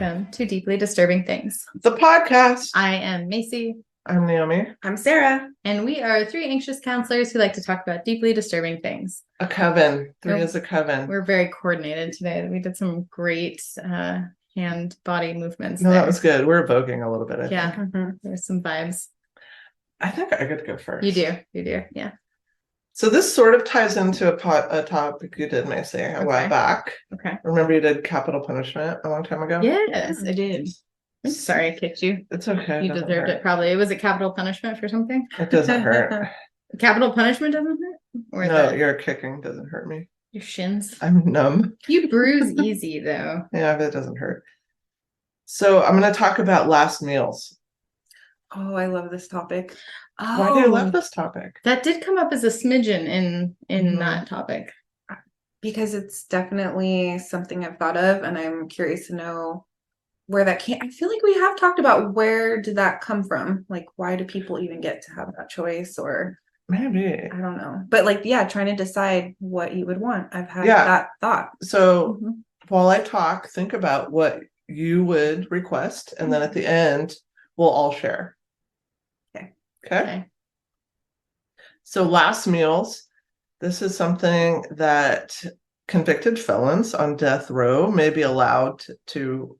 Welcome to Deeply Disturbing Things, the podcast. I am Macy. I'm Naomi. I'm Sarah. And we are three anxious counselors who like to talk about deeply disturbing things. A coven. Three is a coven. We're very coordinated today. We did some great hand body movements. No, that was good. We're evoking a little bit. I Yeah, think. There's some vibes. I think I get to go first. You do. Yeah. So this sort of ties into a topic you did, Macy, a while back. Okay. Remember you did capital punishment a long time ago? Yes, I did. Sorry, I kicked you. It's okay. You deserved it, probably. Was it capital punishment for something? It doesn't hurt. Capital punishment doesn't hurt? Or no, your kicking doesn't hurt me. Your shins? I'm numb. You bruise easy, though. Yeah, but it doesn't hurt. So I'm going to talk about last meals. Oh, I love this topic. Why do you love this topic? That did come up as a smidgen in that topic. Because it's definitely something I've thought of, and I'm curious to know where that came. I feel like we have talked about where did that come from? Like, why do people even get to have that choice? Or maybe. I don't know. But like, yeah, trying to decide what you would want. I've had that thought. So while I talk, think about what you would request, and then at the end, we'll all share. Okay. So last meals, this is something that convicted felons on death row may be allowed to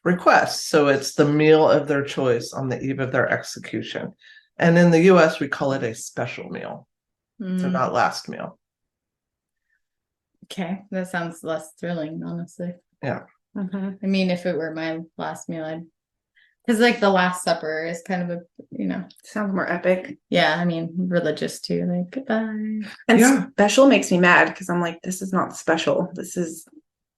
request. So it's the meal of their choice on the eve of their execution. And in the US, we call it a special meal. So not last meal. Okay. That sounds less thrilling, honestly. Yeah. I mean, if it were my last meal, I'd... Because like the Last Supper is kind of sounds more epic. Yeah, I mean, religious too. Like, goodbye. And special makes me mad because I'm like, this is not special. This is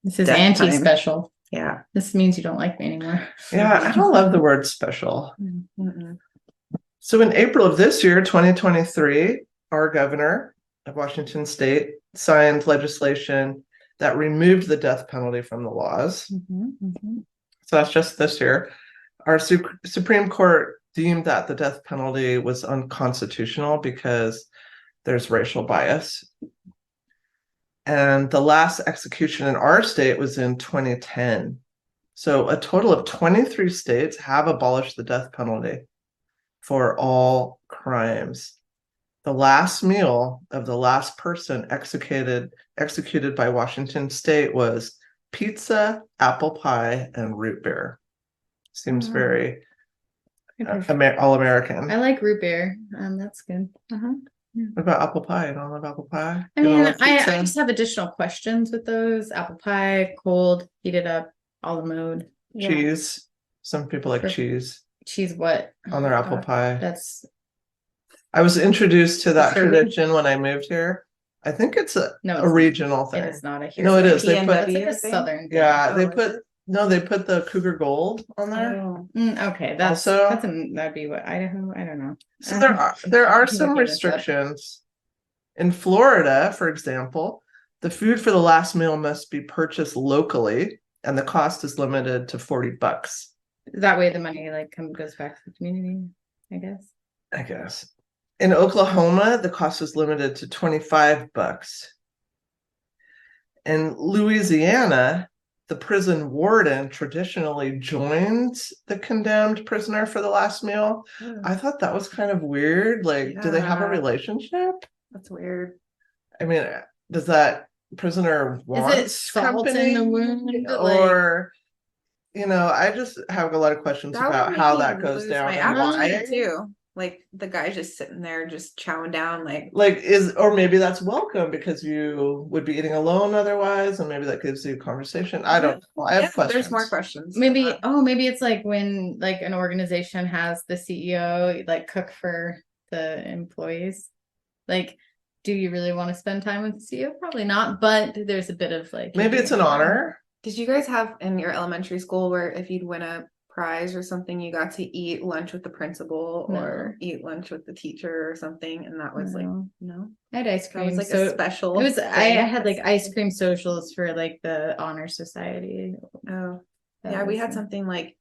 anti-special. Time. Yeah. This means you don't like me anymore. Yeah, I don't love the word special. So in April of this year, 2023, our governor of Washington State signed legislation that removed the death penalty from the laws. So that's just this year. Our Supreme Court deemed that the death penalty was unconstitutional because there's racial bias. And the last execution in our state was in 2010. So a total of 23 states have abolished the death penalty for all crimes. The last meal of the last person executed by Washington State was pizza, apple pie, and root beer. Seems very all-American. I like root beer. That's good. What about apple pie? You don't love apple pie? I mean, I just have additional questions with those. Apple pie, cold, heated up, a la mode. Cheese. Some people like cheese. Cheese what? On their apple pie. That's... I was introduced to that tradition when I moved here. I think it's a regional thing. It's not a huge... No, it is. They put like a southern thing. Yeah, they put the Cougar Gold on there. Okay, that'd be what, Idaho? I don't know. So there are some restrictions. In Florida, for example, the food for the last meal must be purchased locally, and the cost is limited to $40. That way, the money goes back to the community. I guess. In Oklahoma, the cost is limited to $25. In Louisiana, the prison warden traditionally joins the condemned prisoner for the last meal. I thought that was kind of weird. Do they have a relationship? That's weird. I mean, does that prisoner want company? In the wound? Or, I just have a lot of questions about how that goes down and why. Too. Like the guy's just sitting there, just chowing down, or maybe that's welcome because you would be eating alone otherwise, and maybe that gives you a conversation. I don't know. I have questions. There's more questions. Maybe it's like when an organization has the CEO cook for the employees. Do you really want to spend time with the CEO? Probably not, but there's a bit of maybe it's an honor. Did you guys have in your elementary school where if you'd win a prize or something, you got to eat lunch with the principal or eat lunch with the teacher or something, and that was no. I had ice cream. It was a special. It was I had ice cream socials for the honor society. We had something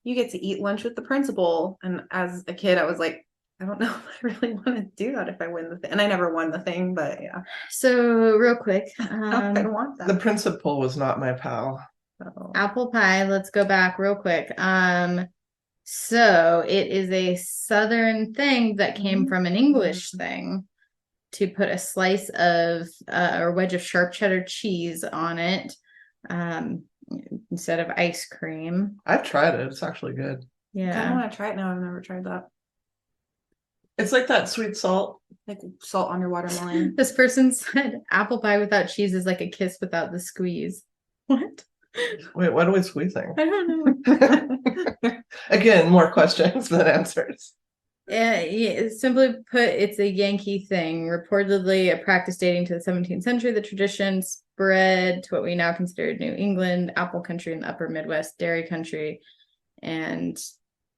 you get to eat lunch with the principal, and as a kid I was like, I don't know if I really want to do that if I win the thing. And I never won the thing, but yeah. So real quick. I don't want that. The principal was not my pal. So. Apple pie. Let's go back real quick. So it is a Southern thing that came from an English thing to put a slice of or wedge of sharp cheddar cheese on it instead of ice cream. I've tried it. It's actually good. I kind of Yeah. want to try it now. I've never tried that. It's like that sweet salt. Like salt on your watermelon. This person said apple pie without cheese is like a kiss without the squeeze. What? Wait, what are we squeezing? I don't know. Again, more questions than answers. Yeah, simply put, it's a Yankee thing. Reportedly, a practice dating to the 17th century. The tradition spread to what we now consider New England, apple country in the upper Midwest, dairy country, and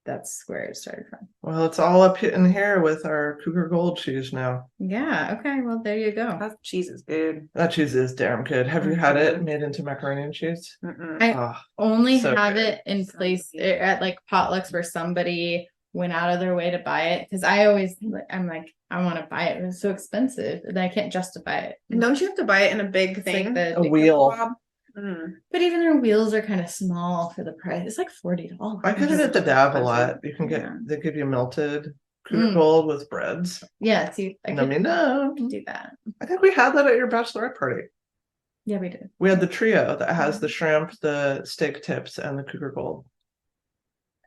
that's where it started from. Well, it's all up in here with our Cougar Gold cheese now. Yeah, okay, well, there you go. That cheese is good. That cheese is damn good. Have you had it made into macaroni and cheese? I Oh, only so have good. it in So place good. at like potlucks where somebody went out of their way to buy it because I'm like, I want to buy it. It's so expensive and I can't justify it. Don't you have to buy it in a big It's thing? like the A wheel. But even their wheels are kind of small for the price. It's like $40. I get it at the Dab a lot. You can get, Yeah. they give you melted Cougar Mm. Gold with breads. Yeah, see, I Let could me know. do that. I think we had that at your bachelorette party. Yeah, we did. We had the trio that has the shrimp, the steak tips, and the Cougar Gold.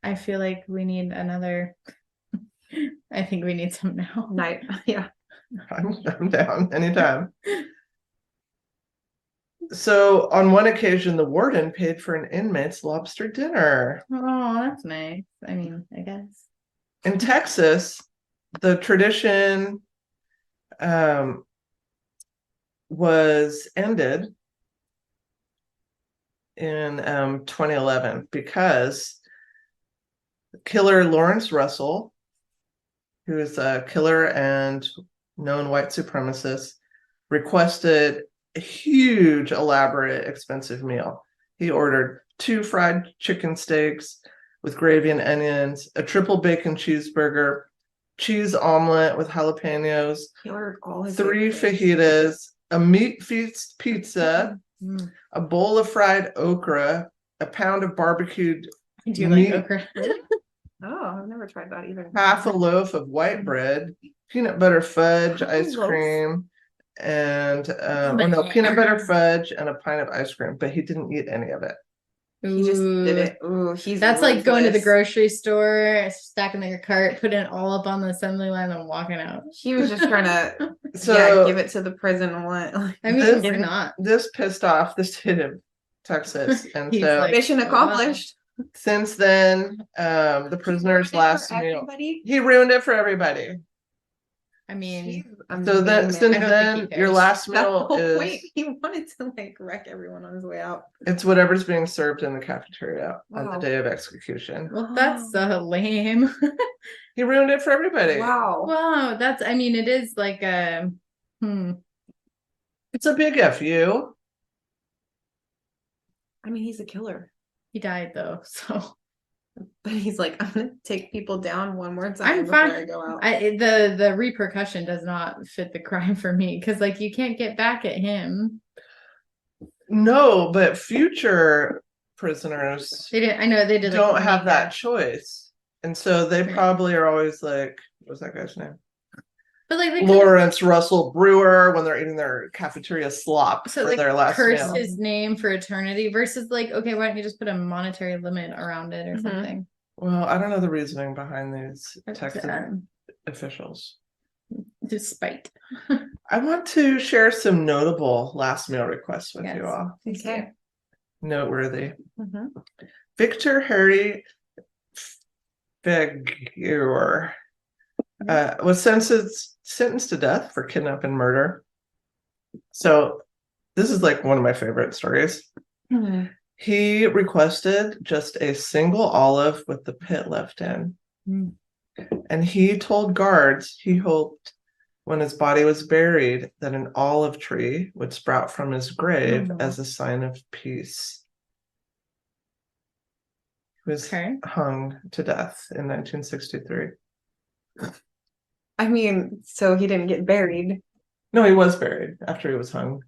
I feel like we need another. I think we need some now. Night. Yeah. I'm down anytime. So on one occasion, the warden paid for an inmate's lobster dinner. Oh, that's nice. I mean, I guess. In Texas, the tradition was ended in 2011 because killer Lawrence Russell, who is a killer and known white supremacist, requested a huge, elaborate, expensive meal. He ordered 2 fried chicken steaks with gravy and onions, a triple bacon cheeseburger, cheese omelet with jalapenos, He ordered all his 3 favorites. fajitas, a meat feast pizza, Mm. a bowl of fried okra, a pound of barbecued I do meat, like okra. Oh, I've never tried that either. half a loaf of white bread, peanut butter fudge, Half a ice loaf? cream, and peanut butter fudge and a pint of ice cream, but he didn't eat any of it. He just did Ooh. it. Ooh, he's That's like going to the ruthless. grocery store, stacking your cart, putting it all up on the assembly line, and walking out. He was just trying to So give it to the prison one. I mean, This- we're not. this pissed off the state of Texas, and He's so like, Mission wow. accomplished. since then, the prisoner's last meal, Everybody. he ruined it for everybody. I mean, So then, since I don't then, think he your cares. last That's the meal whole is point. He wanted to like wreck everyone on his way out. it's whatever's being served in the cafeteria on the Wow. day of execution. well, that's lame. He ruined it for everybody. Wow. Wow, I mean, it is like a, It's a big fu. I mean, he's a killer. he died though, so. But he's like, I'm gonna take people down one more time I'm before fine. I go out. The repercussion does not fit the crime for me because like you can't get back at him. No, but future prisoners They didn't. I know they did. Like, don't have that make choice. And so they Right. probably are always like, what was that guy's name? but like they could've- Lawrence Russell Brewer when they're eating their cafeteria slop so for like their last curse meal. his name for eternity versus like okay, why don't you just put a monetary limit around it or Mhm. something? Well, I don't know the reasoning behind these Texas Um, officials. Despite. I want to share some notable last meal requests with Yes. you all. Okay. Noteworthy. Mhm. Victor Harry Figuer was sentenced to death for kidnap and murder. So this is like one of my favorite stories. Mhm. He requested just a single olive with the pit left in. Mm. And he told guards he hoped when his body was buried that an olive tree would sprout from his grave Oh. as a sign of peace. He was Okay. hung to death in 1963. I mean, so he didn't get buried. No, he was buried after he was hung.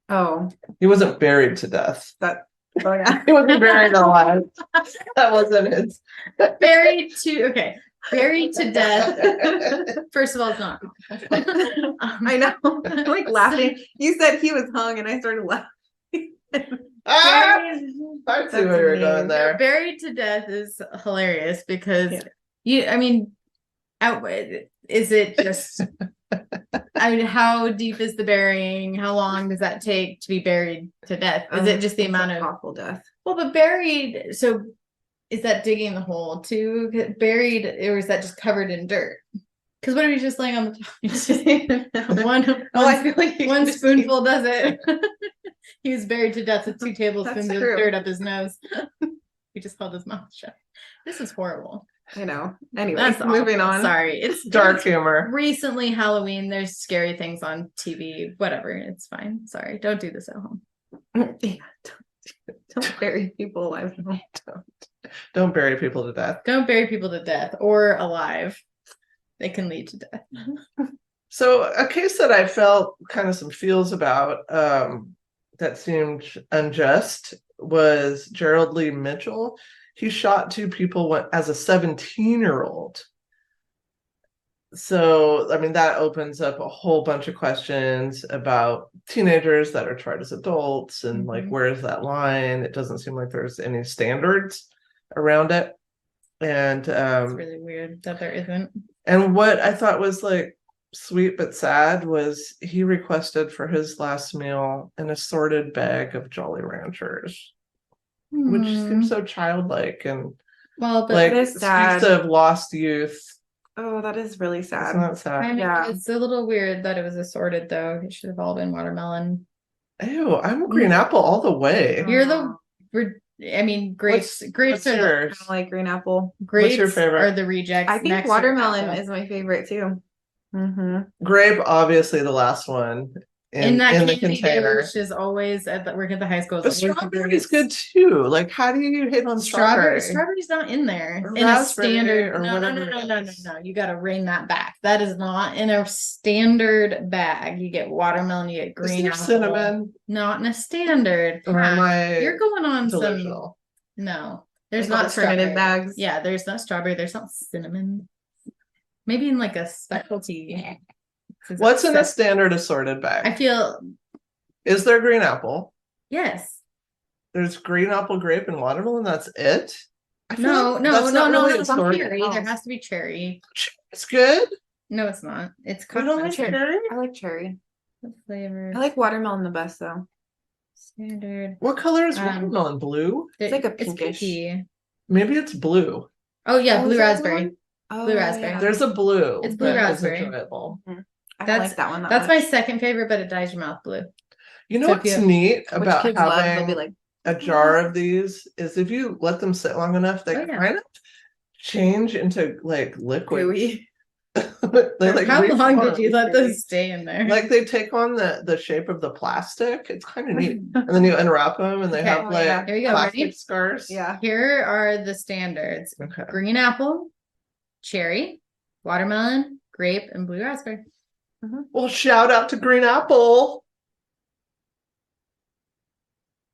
Oh, He wasn't buried to death. that Oh yeah. He wasn't buried alive. That wasn't his. Buried to death. First of all, it's not. I know. I'm like laughing. You said he was hung, and I started laughing. Ah, Buried, I see That's where you're going mean. there. buried to death is hilarious because Yeah. I mean, is it just? I mean, how deep is the burying? How long does that take to be buried to death? Is it just the It's amount an of awful death? well, but buried? So is that digging the hole too? Buried, or is that just covered in dirt? Because what if he's just laying on the top? It's just I feel like one spoonful does it. He was buried to death with 2 tablespoons That's of true. dirt up his nose. He just held his mouth shut. This is horrible. I know. Anyway, That's moving awful. on. Sorry, it's Dark humor. recently Halloween. There's scary things on TV. Whatever, it's fine. Sorry, don't do this at home. Yeah, don't bury people alive. Don't bury people to death. Don't bury people to death or alive. They can lead to death. So a case that I felt kind of some feels about that seemed unjust was Gerald Lee Mitchell. He shot 2 people as a 17-year-old. So, I mean, that opens up a whole bunch of questions about teenagers that are tried as adults and like, where is that line? It doesn't seem like there's any standards around it. And It's really weird that there isn't. and what I thought was like sweet but sad was he requested for his last meal an assorted bag of Jolly Ranchers, which seems so childlike and well, but like it is speaks sad. of lost youth. Oh, that is really sad. Isn't that sad? I mean, Yeah. it's a little weird that it was assorted though. It should have all been watermelon. Ew, I'm a green apple all the way. You're the I mean, grapes. Grapes What's are yours? I like green apple. grapes your favorite? are the rejects. I think next to watermelon apple. is my favorite too. Mm-hmm. Grape, obviously the last one in that in the candy container. which is always at the work at the high school. But strawberry's good too. Like, how do you hate on strawberry? Strawberry's not in there Or in a raspberry standard. or No. whatever it is. You got to rein that back. That is not in a standard bag. You get watermelon. You get Is green there apple. cinnamon? Not in a standard. Or am pack. I You're going on delusional? some. No, there's Like not alternative strawberry. bags. Yeah, there's not strawberry. There's not cinnamon. Maybe in like a specialty. What's in a standard assorted bag? I feel Is there green apple? yes. There's green apple, grape, and watermelon. That's it. I feel No, like no, that's no, not no, really no. It's not assorted. cherry. There has to be cherry. It's good. No, it's not. It's You don't like cherry. cherry? I like cherry. What flavor? I like watermelon the best though. Standard. What color is watermelon? Blue? It's like a It's pinkish. pinky. Maybe it's blue. Oh yeah, Oh, blue is there raspberry. one? Oh, Blue raspberry. yeah. There's a blue. It's blue that is raspberry. enjoyable. I don't That's- like that one. That's my much. second favorite, but it dyes your mouth blue. You know So if what's you- neat Which about kids love, they'll having be like, a jar of these is if you let them sit long enough, they Oh, yeah. kind of change into like liquid. gooey. They like How long reform. did you let those stay in there? Like they take on the shape of the plastic. It's kind of neat. And then you unwrap them and they Okay. have Oh, like yeah. Here you go. plastic Ready? scars. Yeah. Here are the standards: Okay. green apple, cherry, watermelon, grape, and blue raspberry. Well, shout out to Green Apple.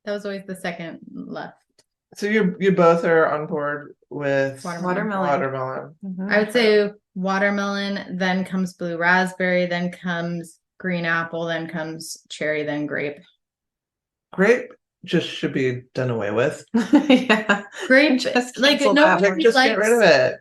That was always the second left. So you both are on board with Watermelon. watermelon. Mhm. I would say watermelon, then comes blue raspberry, then comes green apple, then comes cherry, then grape. Grape just should be done away with. Yeah. Grape, Just like cancel that nobody Like, just get rid of it.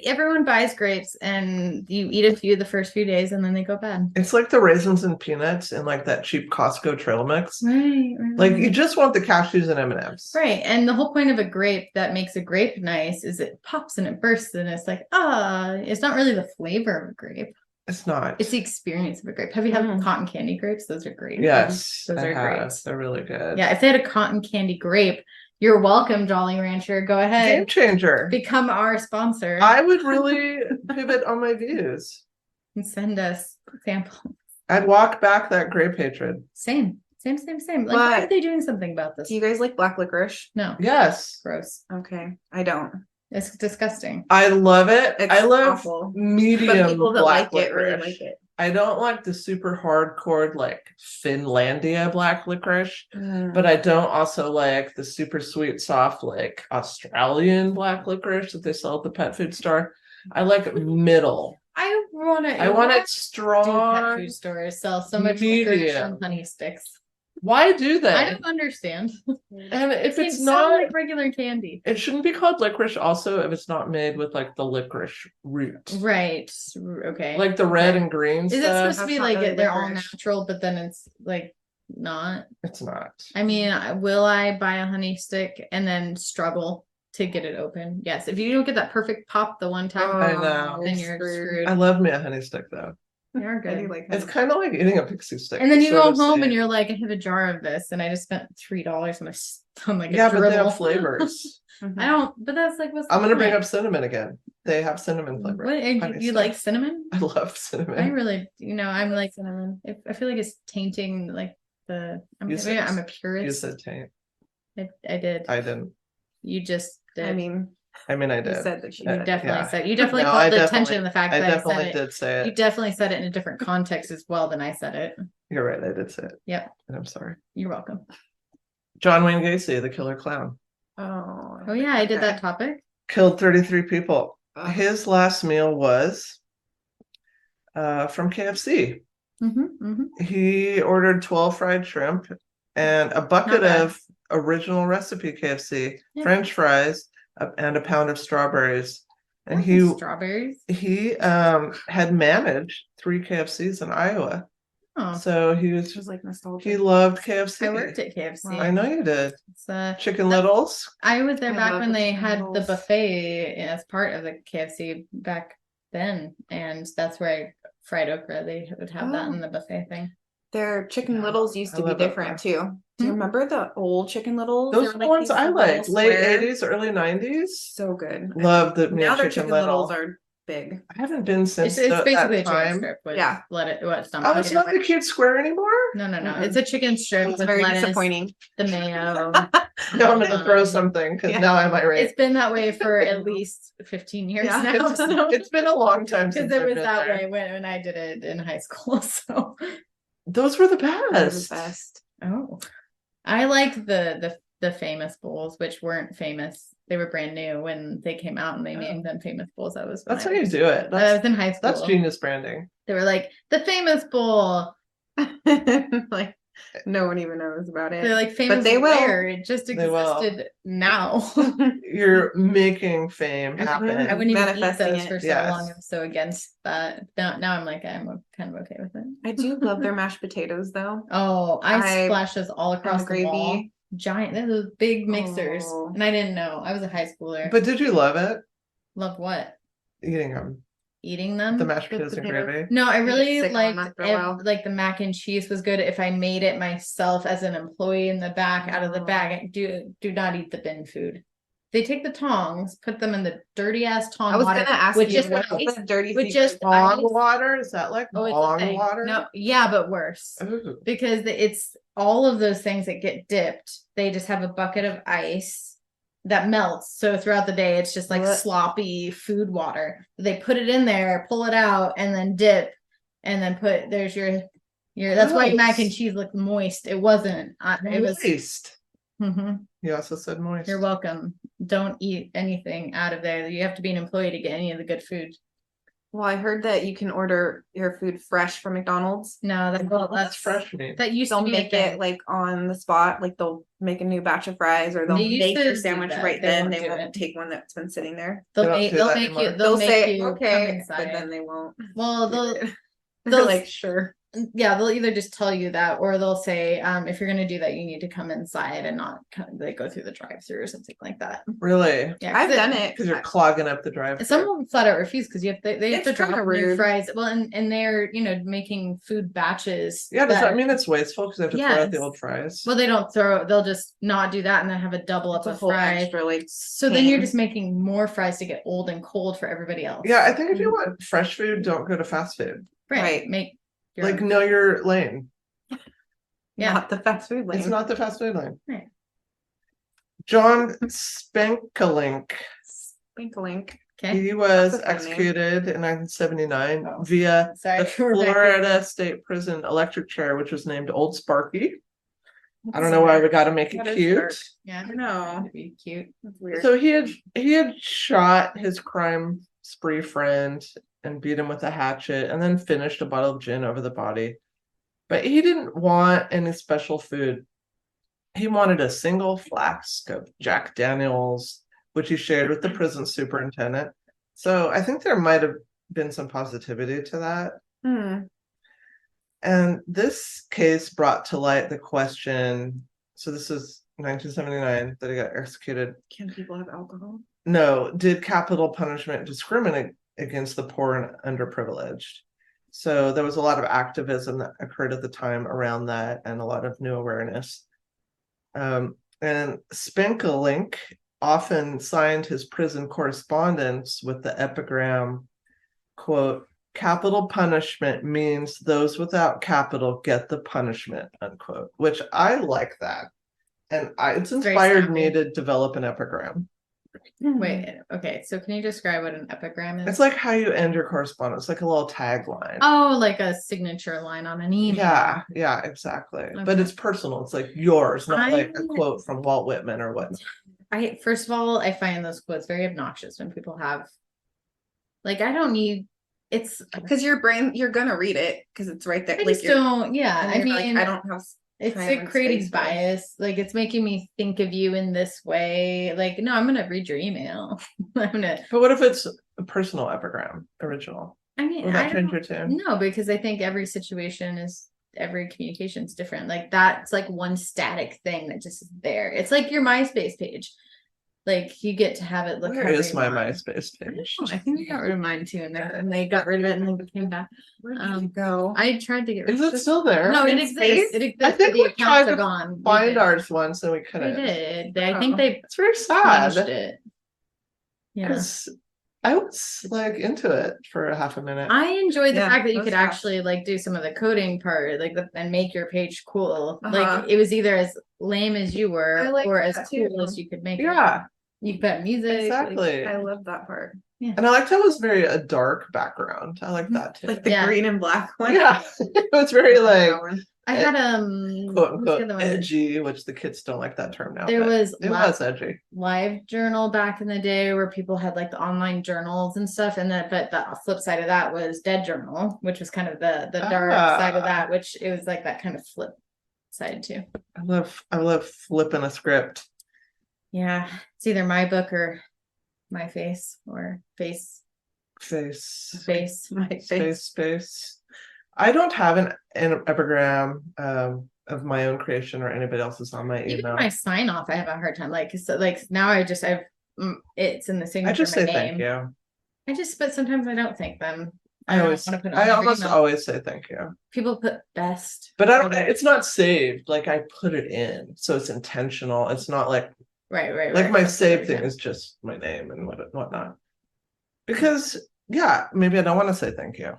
Everyone buys grapes and you eat a few the first few days and then they go bad. It's like the raisins and peanuts in like that cheap Costco trail mix. Right. Like you just want the cashews and M&Ms. Right. And the whole point of a grape that makes a grape nice is it pops and it bursts and it's like, it's not really the flavor of a grape. It's not. It's the experience of a grape. Have you had cotton candy grapes? Those are great. Yes, Those I are have. great. They're really good. Yeah. If they had a cotton candy grape, you're welcome, Jolly Rancher. Go Game ahead. changer. Become our sponsor I would really pivot on my views. and send us samples. I'd walk back that grape hatred. Same. Like, why are But- they doing something about this? Do you guys like black licorice? No. Yes. Gross. Okay. I don't. It's disgusting. I love it. It's I love awful. medium But people that black like it really licorice. like it. I don't like the super hardcore like Finlandia black licorice, Mm. but I don't also like the super sweet, soft like Australian black licorice that they sell at the pet food store. I like middle. I want I want it pet strong. food stores sell so much licorice medium. and honey sticks. Why do they? I don't understand. And if It it's sounds not, like regular candy. it shouldn't be called licorice also if it's not made with like the licorice root. Right. Okay. Like the red Okay. and green Is it stuff. supposed to That's be not like really they're all licorice. natural, but then it's like not? It's not. I mean, will I buy a honey stick and then struggle to get it open? Yes. If you don't get that perfect pop the one time, I know. then you're screwed. I love me a honey stick though. You're I do good. like It's honey. kind of like eating a pixie stick. And then to you sort go of home say and it. you're like, I have a jar of this, and I just spent $3 on like a Yeah, but they dribble. have flavors. Mhm. I don't. But that's like what's. I'm the gonna bring point? up cinnamon again. They have cinnamon flavor. What and honey you stick. like cinnamon? I love cinnamon. I really, I'm like cinnamon. I feel like it's tainting like the. You said- I'm a You purist. said taint. I did. I didn't. You just did. I mean, I mean, I you did. said that she you did. definitely yeah. said. You definitely No, called I the definitely- attention to the fact I that I definitely said it. did say You it. definitely said it in a different context as well than I said it. You're right. I did say it. Yep. And I'm sorry. You're welcome. John Wayne Gacy, the killer clown, Oh. Oh yeah, I did okay. that topic. killed 33 people. Ugh. His last meal was from KFC. He ordered 12 fried shrimp and a bucket bad. of original recipe KFC, Yeah. French fries, and a pound of strawberries. And Strawberries. he had managed 3 KFCs in Iowa. Oh, So he It was like nostalgia. he loved KFC. I worked at KFC. I know you did. It's, Chicken Littles. I was there I back love when the they chicken had the noodles. buffet as part of the KFC back then, and that's where I fried okra. They would have that in the buffet thing. Their chicken Yeah, littles used I to be love that different stuff. too. Do you Hmm. remember the old chicken littles? They Those were are the ones these I little liked. Late square- 80s, early 90s. So good. Love the Now their chicken chicken littles little. are big. I haven't been since It's that basically a chicken time. strip with Yeah. what stomach. Oh, it's not the cute square anymore? No. Mm-mm. It's a chicken strip It's with very lettuce, disappointing. the mayo. No, I'm gonna throw something because Yeah. now I'm irate. It's been that way for at least 15 years Yeah. now. It's been a long time Because since it I've was been that there. way when I did it in high school. So Those were the They're best. the best. oh, I like the famous bowls, which weren't famous. They were brand new when they came out, and they named them famous bowls. That was when That's I how you was- do it. I That's was in high school. that's genius branding. They were like the famous bowl. Like no one even knows about it. They're like famous. they will. where it just They will. existed now. You're making fame I happen. wouldn't even eat Manifesting those it. for so Yes. long. I'm so against that. Now I'm like I'm kind of okay with it. I do love their mashed potatoes though. Oh, I I- splash those all across and the gravy. wall. Giant, they're those big mixers, Oh. and I didn't know. I was a high schooler. But did you love it? Love what? Eating them. Eating them. The mashed the potatoes and potatoes. gravy. No, I You get really sick on liked them after a while. like the mac and cheese was good if I made it myself as an employee in the back out of the bag. I do not eat the bin food. They take the tongs, put them in the dirty ass tong I was water gonna ask with you just what ice. the dirty with secret just is. ice. Bong water? Is that like Oh, it's a bong thing. water? No, yeah, but worse. Ooh. Because it's all of those things that get dipped. They just have a bucket of ice that melts. So throughout the day, it's just like What? sloppy food water. They put it in there, pull it out, and then dip, and then there's your. That's why your mac and Gross. cheese looked moist. It wasn't. It was. Moist. Mhm. You also said moist. You're welcome. Don't eat anything out of there. You have to be an employee to get any of the good food. Well, I heard that you can order your food fresh from McDonald's. No, that's That's fresh meat. That used They'll to be a make it thing. like on the spot, like they'll make a new batch of fries, or they'll They used make to your do sandwich that. right They then. won't They do won't it. take one that's been sitting there. They'll They don't make do they'll that make anymore. you They'll they'll make say you come okay, inside. but then they won't. Well, They're they'll like sure. they'll either just tell you that, or they'll say, if you're gonna do that, you need to come inside and not like go through the drive-through or something like that. Really? Yeah, I've done it. Because you're clogging up the drive. Some of them flat out refuse because they have It's to drop kinda new rude. fries. Well, and they're making food batches. Yeah, does that mean it's wasteful because they have to throw out the Yes. old fries? Well, they'll just not do that and then have a double up It's a of whole fries. extra like So then you're pain. just making more fries to get old and cold for everybody else. Yeah, I think if you want fresh food, don't go to fast food. Right. Make your Like, own. know your lane. Yeah. not the fast food lane. It's not the fast food lane. Right. John Spankelink, Spinklink. Okay. He was That's a fun name. executed in 1979 Oh, via sorry. the Florida State Prison electric chair, which was named Old Sparky. I don't know why we got to make it That is cute. dark. Yeah, I know. that'd be cute. That's weird. So he had shot his crime spree friend and beat him with a hatchet, and then finished a bottle of gin over the body. But he didn't want any special food. He wanted a single flask of Jack Daniels, which he shared with the prison superintendent. So I think there might have been some positivity to that. And this case brought to light the question. So this is 1979 that he got executed. Can people have alcohol? No, did capital punishment discriminate against the poor and underprivileged? So there was a lot of activism that occurred at the time around that, and a lot of new awareness. And Spenkelink often signed his prison correspondence with the epigram, quote, "Capital punishment means those without capital get the punishment," unquote, which I like that. And it's inspired me to develop an epigram. Wait, okay. So can you describe what an epigram is? It's like how you end your correspondence, like a little tagline. Oh, like a signature line on an email. Yeah, exactly. Okay. But it's personal. It's like yours, not like a quote from Walt Whitman or what. First of all, I find those quotes very obnoxious when people have, like, I don't need. It's because your brain, you're gonna read it because it's right there. I just don't. Yeah, I mean, like, I don't have. It's time like and creating space for it. bias. Like, it's making me think of you in this way. Like, no, I'm gonna read your email. I'm gonna. But what if it's a personal epigram, original? I mean, Will that change your tune? No, because I think every communication is different. Like, that's like one static thing that just is there. It's like your MySpace page. Like, you get to have it look. Where is my MySpace page? I think we got rid of mine too, and they got rid of it and then came back. Where did it go? I tried to get rid Is of it still there? No, it In exists. space? It exists. I think but the we tried accounts to are gone. Find ours once and we We couldn't. did. I think they It's very changed sad. it. Yeah. Because I was like into it for a half a minute. I enjoyed the Yeah, fact that you that's could fast. actually like do some of the coding part, like and make your page cool. Uh-huh. Like, it was either as lame as you I were like or as that cool too. as you could make it. Yeah, You put music. like- exactly. I love that part. And I liked how it was very a dark background. I like that too. Like the Yeah. green and black one. Yeah, it was very like I had quote what's the unquote other one? edgy, which the kids don't like that term now. There but was it was edgy. Live Journal back in the day where people had like the online journals and stuff, and but the flip side of that was Dead Journal, which was kind of the dark side of that, which it was like that kind of flip side too. I love flipping a script. Yeah, it's either my book or my face or face. My face. Space. I don't have an epigram of my own creation or anybody else's on my Even email. my sign off, I have a hard time. Like, so like now it's in the signature. I just of my say name. thank you. but sometimes I don't thank them. I always say thank you. People put best, but I don't. It's not saved. Like, I put it in, so it's intentional. It's not like right. Like, my save thing is just my name and whatnot. Because maybe I don't want to say thank you.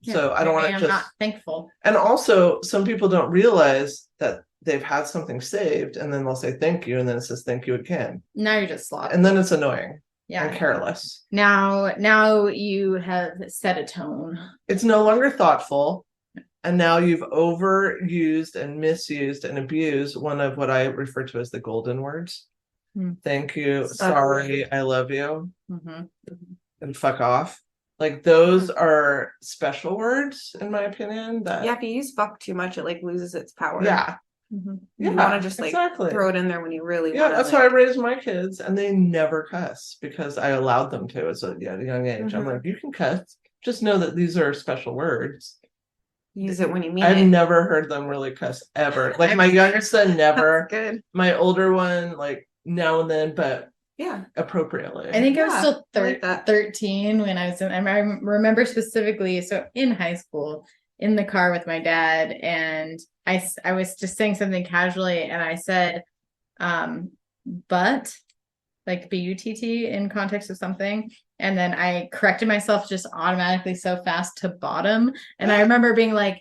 So I don't want to I'm just not thankful. And also, some people don't realize that they've had something saved, and then they'll say thank you, and then it says thank you again. Now you're just sloppy. And then it's annoying. Yeah. And careless. Now you have set a tone. It's no longer thoughtful. And now you've overused and misused and abused one of what I refer to as the golden words. Thank you. Sorry. I love you. Mm-hmm. And fuck off. Like, those are special words, in my opinion. That if you use fuck too much, it like loses its power. Yeah. Mm-hmm. You want to just like throw it in there when you really want. That's how I raised my kids, and they never cuss because I allowed them to at a young age. I'm like, you can cuss, just know that these are special words. Use it when you mean I've it. never heard them really cuss ever. Like, my younger son never. Good. My older one, like, now and then, but appropriately. I think I was still like 13 when I was in. I remember specifically. So in high school, in the car with my dad, and I was just saying something casually, and I said, but like B-U-T-T in context of something, and then I corrected myself just automatically so fast to bottom, and I remember being like,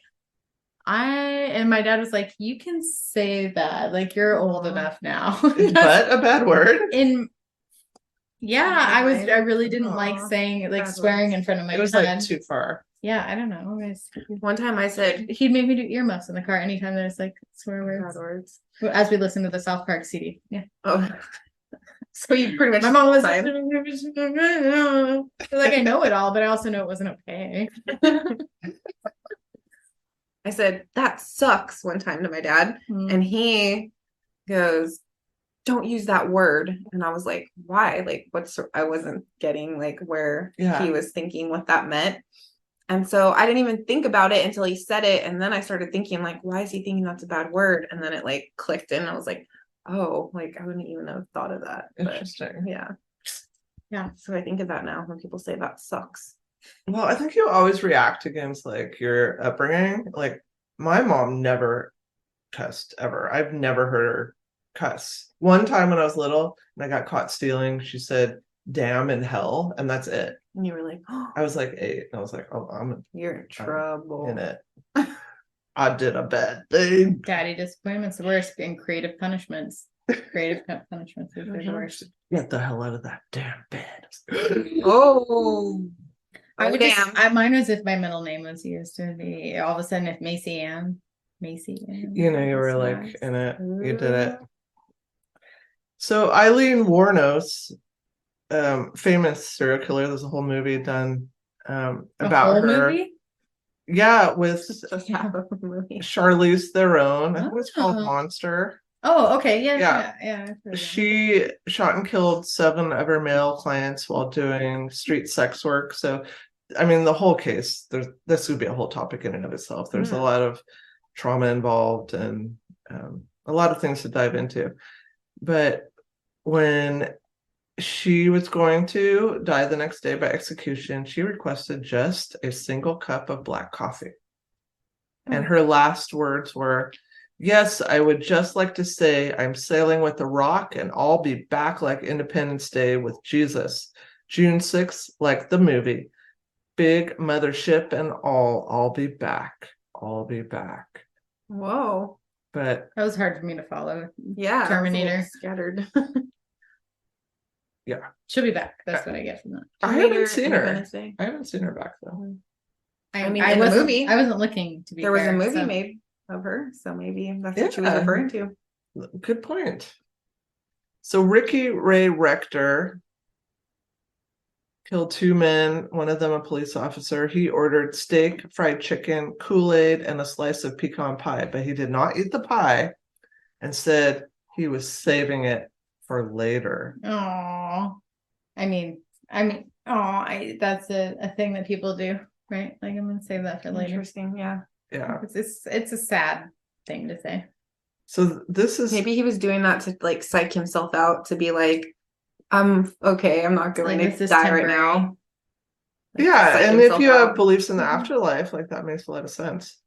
and my dad was like, you can say that, like, you're old enough now. But a bad word. Yeah, I really didn't like Aw, saying like bad swearing words. in front of my It was son. like too far. Yeah, I don't know. One time I said He'd make me do earmuffs in the car anytime there's like swear bad words. words. As we listen to the South Park CD. Yeah. Oh, so you pretty much My mom was fine. like, I know it all, but I also know it wasn't okay. I said that sucks one time to my dad, and he goes, "Don't use that word." And I was like, "Why? Like, I wasn't getting like where Yeah. he was thinking what that meant. And so I didn't even think about it until he said it. And then I started thinking, like, why is he thinking that's a bad word? And then it like clicked in. I was like, oh, like I wouldn't even have thought of that. But Interesting. yeah. Yeah. So I think of that now when people say that sucks. Well, I think you always react against like your upbringing. Like my mom never cussed ever. I've never heard her cuss. One time when I was little and I got caught stealing, she said damn and hell, and that's it. And you were like, oh, I was like 8, and I was like, oh, you're in trouble. in it. I did a bad thing. Daddy disappointment's the worst, and creative punishments. Creative punishments is the worst. Get the hell out of that damn bed. Oh, I would damn. mine was if my middle name was used to be all of a sudden if Macy Ann. You know, you were like in it. You did it. So Eileen Wuornos, famous serial killer. There's a whole movie done about her. Movie? Yeah, with Just half of the movie. Charlize Theron. I think it's called Oh. Monster. Oh, okay. Yeah. Yeah. I've heard of She shot and killed 7 of her male clients while doing street sex work. So, I mean, the whole case, this would be a whole topic in and of itself. There's a lot of trauma involved and a lot of things to dive into. But when she was going to die the next day by execution, she requested just a single cup of black coffee. And her last words were, "Yes, I would just like to say I'm sailing with the rock and I'll be back like Independence Day with Jesus. June 6th, like the movie. Big mothership and all. I'll be back. I'll be back." Whoa. But that was hard for me to follow. Yeah. Terminator. Scattered. yeah. She'll be back. That's what I get from that. I haven't seen her. I haven't seen her back though. I mean, in the movie, I wasn't looking to be there was fair, a movie so. made of her, so maybe that's what she was referring to. Good point. So Ricky Ray Rector killed 2 men, one of them a police officer. He ordered steak, fried chicken, Kool-Aid, and a slice of pecan pie, but he did not eat the pie and said he was saving it for later. Oh, that's a thing that people do, right? Like I'm gonna save that for later. Interesting, yeah. Yeah. It's a sad thing to say. So this is maybe he was doing that to like psych himself out, to be like, I'm okay, I'm not going to die right now. Like, yeah, and if you have beliefs in the afterlife, like that makes a lot of sense.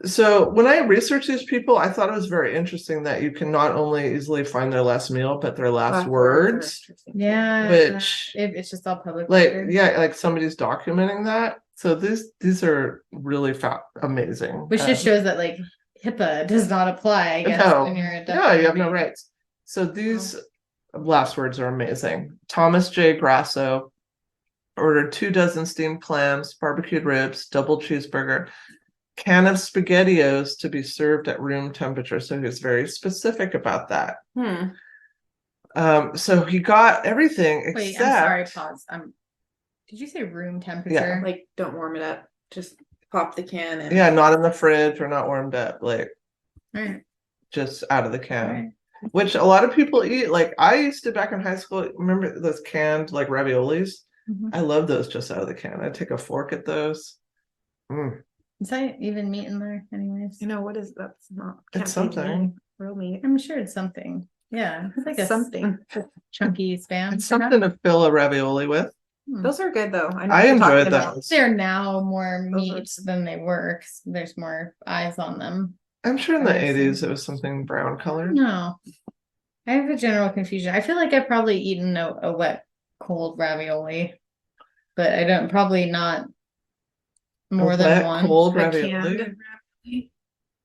So when I researched these people, I thought it was very interesting that you can not only easily find their last meal, but their last words. Yeah, which it's just all public. Like like somebody's documenting that. So these are really amazing. Which just shows that like HIPAA does not apply, I guess, when you're a no, you have no rights. So these last words are amazing. Thomas J. Grasso ordered 2 dozen steamed clams, barbecued ribs, double cheeseburger, can of Spaghettios to be served at room temperature. So he was very specific about that. So he got everything except. Wait, I'm sorry, pause. Did you say room temperature? Yeah. Like don't warm it up. Just pop the can and not in the fridge or not warmed up. Like just out of the can. Which a lot of people eat. Like I used to back in high school. Remember those canned like raviolis? I love those just out of the can. I'd take a fork at those. Is that even meat in there anyways? You know, what is that's not it's something. Real meat. I'm sure it's something. Yeah. It's like something chunky spam. It's something to fill a ravioli with. Those are good though. I enjoyed those. They're now more meat than they were. There's more eyes on them. I'm sure in the 80s it was something brown colored. No. I have a general confusion. I feel like I've probably eaten a wet, cold ravioli, but I don't, probably not more than one. Cold ravioli.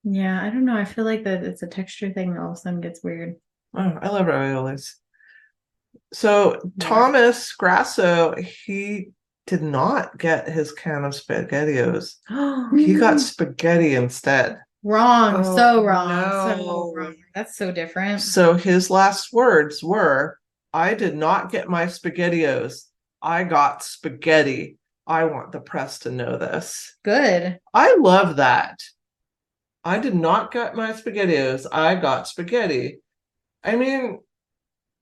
Yeah, I don't know. I feel like that it's a texture thing that all of a sudden gets weird. Oh, I love raviolis. So Thomas Grasso, he did not get his can of Spaghettios. He got spaghetti instead. Wrong, Oh, so wrong, no. so wrong. That's so different. So his last words were, I did not get my Spaghettios. I got spaghetti. I want the press to know this. Good. I love that. I did not get my Spaghettios. I got spaghetti. I mean,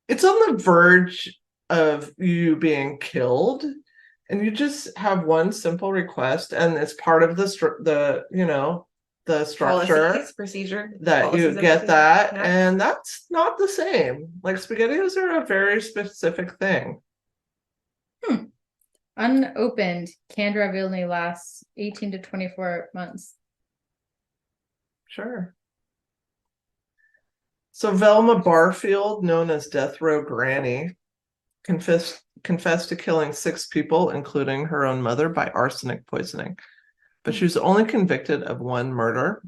it's on the verge of you being killed, and you just have one simple request, and it's part of the structure Policies, procedure. that you policies and get procedure. that, Yeah. and that's not the same. Like spaghettios are a very specific thing. Unopened canned ravioli lasts 18 to 24 months. Sure. So Velma Barfield, known as Death Row Granny, confessed to killing 6 people, including her own mother, by arsenic poisoning. But she was only convicted of 1 murder,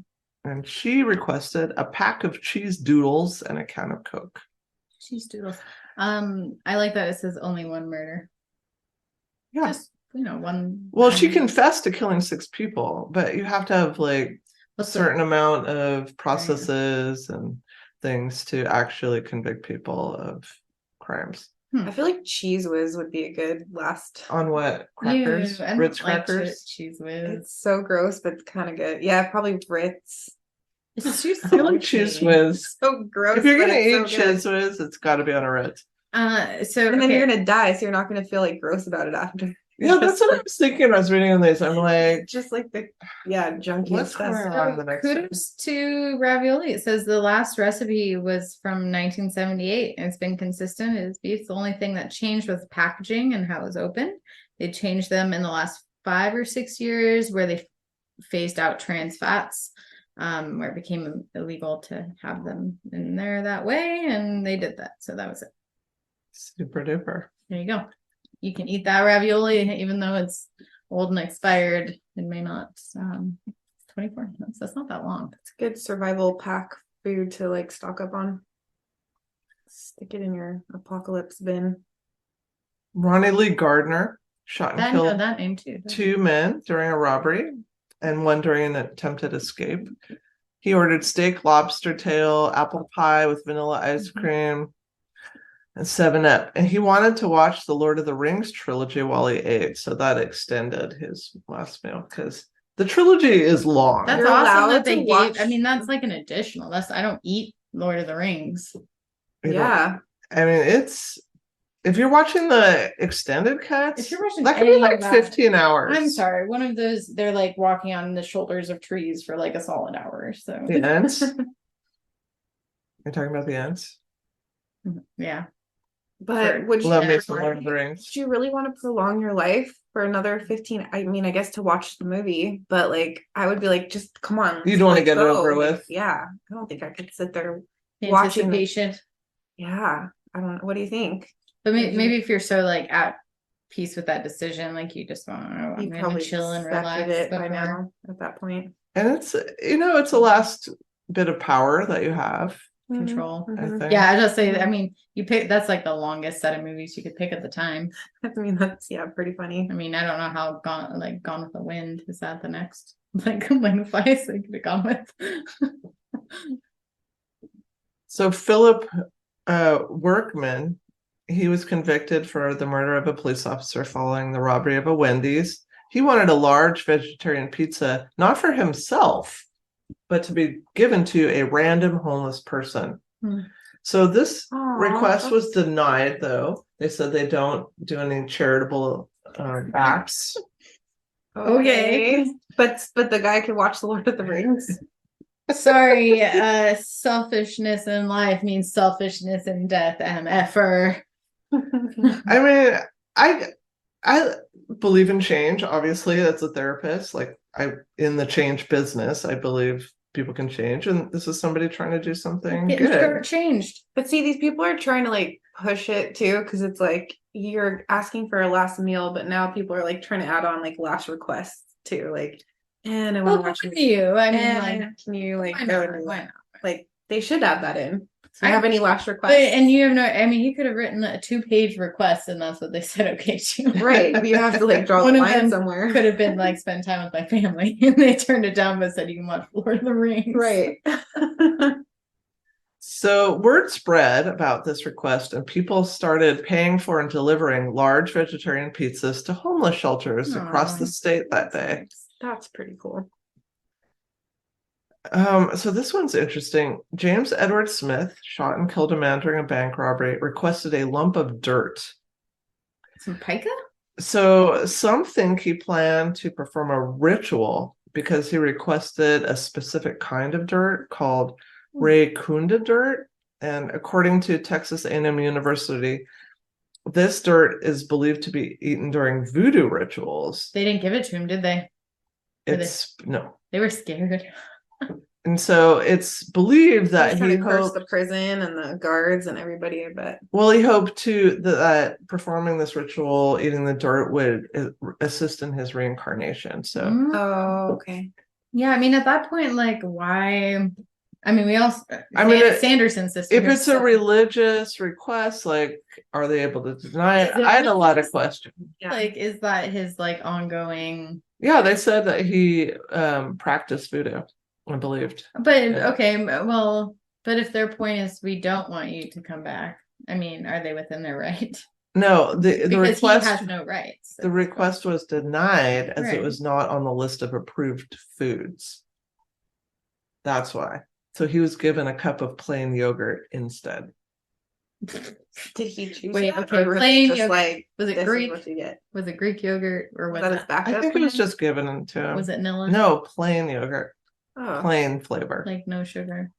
and she requested a pack of cheese doodles and a can of Coke. Cheese doodles. I like that it says only 1 murder. Yeah. Just, one. Well, she confessed to killing 6 people, but you have to have like a What's certain amount of processes and things to actually convict people of crimes. I feel like Cheese Whiz would be a good last. On what? Crackers? I don't Ritz like crackers? cheese whiz. It's so gross, but kind of good. Yeah, probably Ritz. It's too I like cheese salty. whiz. So gross. If you're but gonna it's eat so good. cheese whiz, it's got to be on a Ritz. So And then okay. you're gonna die, so you're not gonna feel like gross about it after. Yeah, that's what I was thinking. I was reading on these. I'm like, Just like the junky what's stuff. going on the next day? Kudos to ravioli. It says the last recipe was from 1978 and it's been consistent. It's beef. The only thing that changed was packaging and how it was opened. They changed them in the last 5 or 6 years where they phased out trans fats, where it became illegal to have them in there that way. And they did that. So that was it. Super duper. There you go. You can eat that ravioli even though it's old and expired. It may not 24 months. That's not that long. It's a good survival pack food to like stock up on. Stick it in your apocalypse bin. Ronnie Lee Gardner shot and I know killed that name too. 2 men during a robbery and 1 during an attempted escape. He ordered steak, lobster tail, apple pie with vanilla ice cream, and 7-Up. And he wanted to watch the Lord of the Rings trilogy while he ate, so that extended his last meal because the trilogy is long. That's You're awesome allowed that they to gave. watch- I mean, that's like an additional. I don't eat Lord of the Rings. You know, Yeah. I mean, it's if you're watching the extended cuts, If you're watching that could be any like of that- 15 hours. I'm sorry. One of those, they're like walking on the shoulders of trees for like a solid hour. So The ants. You're talking about the ants? yeah. But would Love you me some Lord of the Rings. do you really want to prolong your life for another 15? I mean, I guess to watch the movie, but like I would be like, just come on. You'd want to like, get it go. over Like, with. yeah. I don't think I could sit there watching. Anticipation. Yeah. I don't know. What do you think? But maybe if you're so like at peace with that decision, like you just want to, I'm You gonna probably chill and accepted relax it by before. now at that point. And it's it's the last bit of power that you have, Control. I Mhm. think. Yeah, I just say. I mean, you pick. That's like the longest set of movies you could pick at the time. I mean, that's pretty funny. I mean, I don't know how Gone with the Wind is that the next like Wind of Ice I could have gone with. So Philip Workman, he was convicted for the murder of a police officer following the robbery of a Wendy's. He wanted a large vegetarian pizza, not for himself, but to be given to a random homeless person. Hmm. So this Aw, request was that's- denied, though. They said they don't do any charitable acts. Okay. But the guy could watch the Lord of the Rings. Sorry, selfishness in life means selfishness in death, MFer. I mean, I believe in change. Obviously, as a therapist, like in the change business, I believe people can change, and this is somebody trying to do something Getting good. changed. But see, these people are trying to like push it too, because it's like you're asking for a last meal, but now people are like trying to add on like last requests too, like, and I want Well, to watch can you? I mean, and like, can you like why go not? into Why that? not? Like they should add that in. Do you have any last But, requests? and you have no, I mean, he could have written a 2-page request and that's what they said okay to. Right. You have to like draw One the of line them somewhere. could have been like spend time with my family and they turned it down but said you can watch Lord of the Rings. Right. So word spread about this request, and people started paying for and delivering large vegetarian pizzas to homeless shelters across the Aw. state that day. That's pretty cool. So this one's interesting. James Edward Smith, shot and killed a man during a bank robbery, requested a lump of dirt. Some pica? So some think he planned to perform a ritual because he requested a specific kind of dirt called Raycunda dirt. And according to Texas A&M University, this dirt is believed to be eaten during voodoo rituals. They didn't give it to him, did they? No. They were scared. And so it's believed that Trying he to curse hoped, the prison and the guards and everybody, I bet. well, he hoped to that performing this ritual, eating the dirt, would assist in his reincarnation. So Mm. Oh, okay. Yeah, I mean, at that point, like, why? I mean, we also, I mean, Sanderson's sister. if it's a herself- religious request, like, are they able to deny it? Is it I had a lot of religious? questions. Yeah. like, is that his like ongoing? Yeah, they said that he practiced voodoo, I believed. But Yeah. okay, well, but if their point is we don't want you to come back, I mean, are they within their right? No, the Because request he has no rights. the request was denied as it Right. was not on the list of approved foods. That's why. So he was given a cup of plain yogurt instead. Did he choose Wait, that? okay, Or was it plain just yogurt. like Was it this Greek? is what you get? Was it Greek yogurt or Was was that his it? backup? I think it was plan? just given to him. Was it Nilla? No, plain yogurt, Oh. plain flavor. Like no sugar.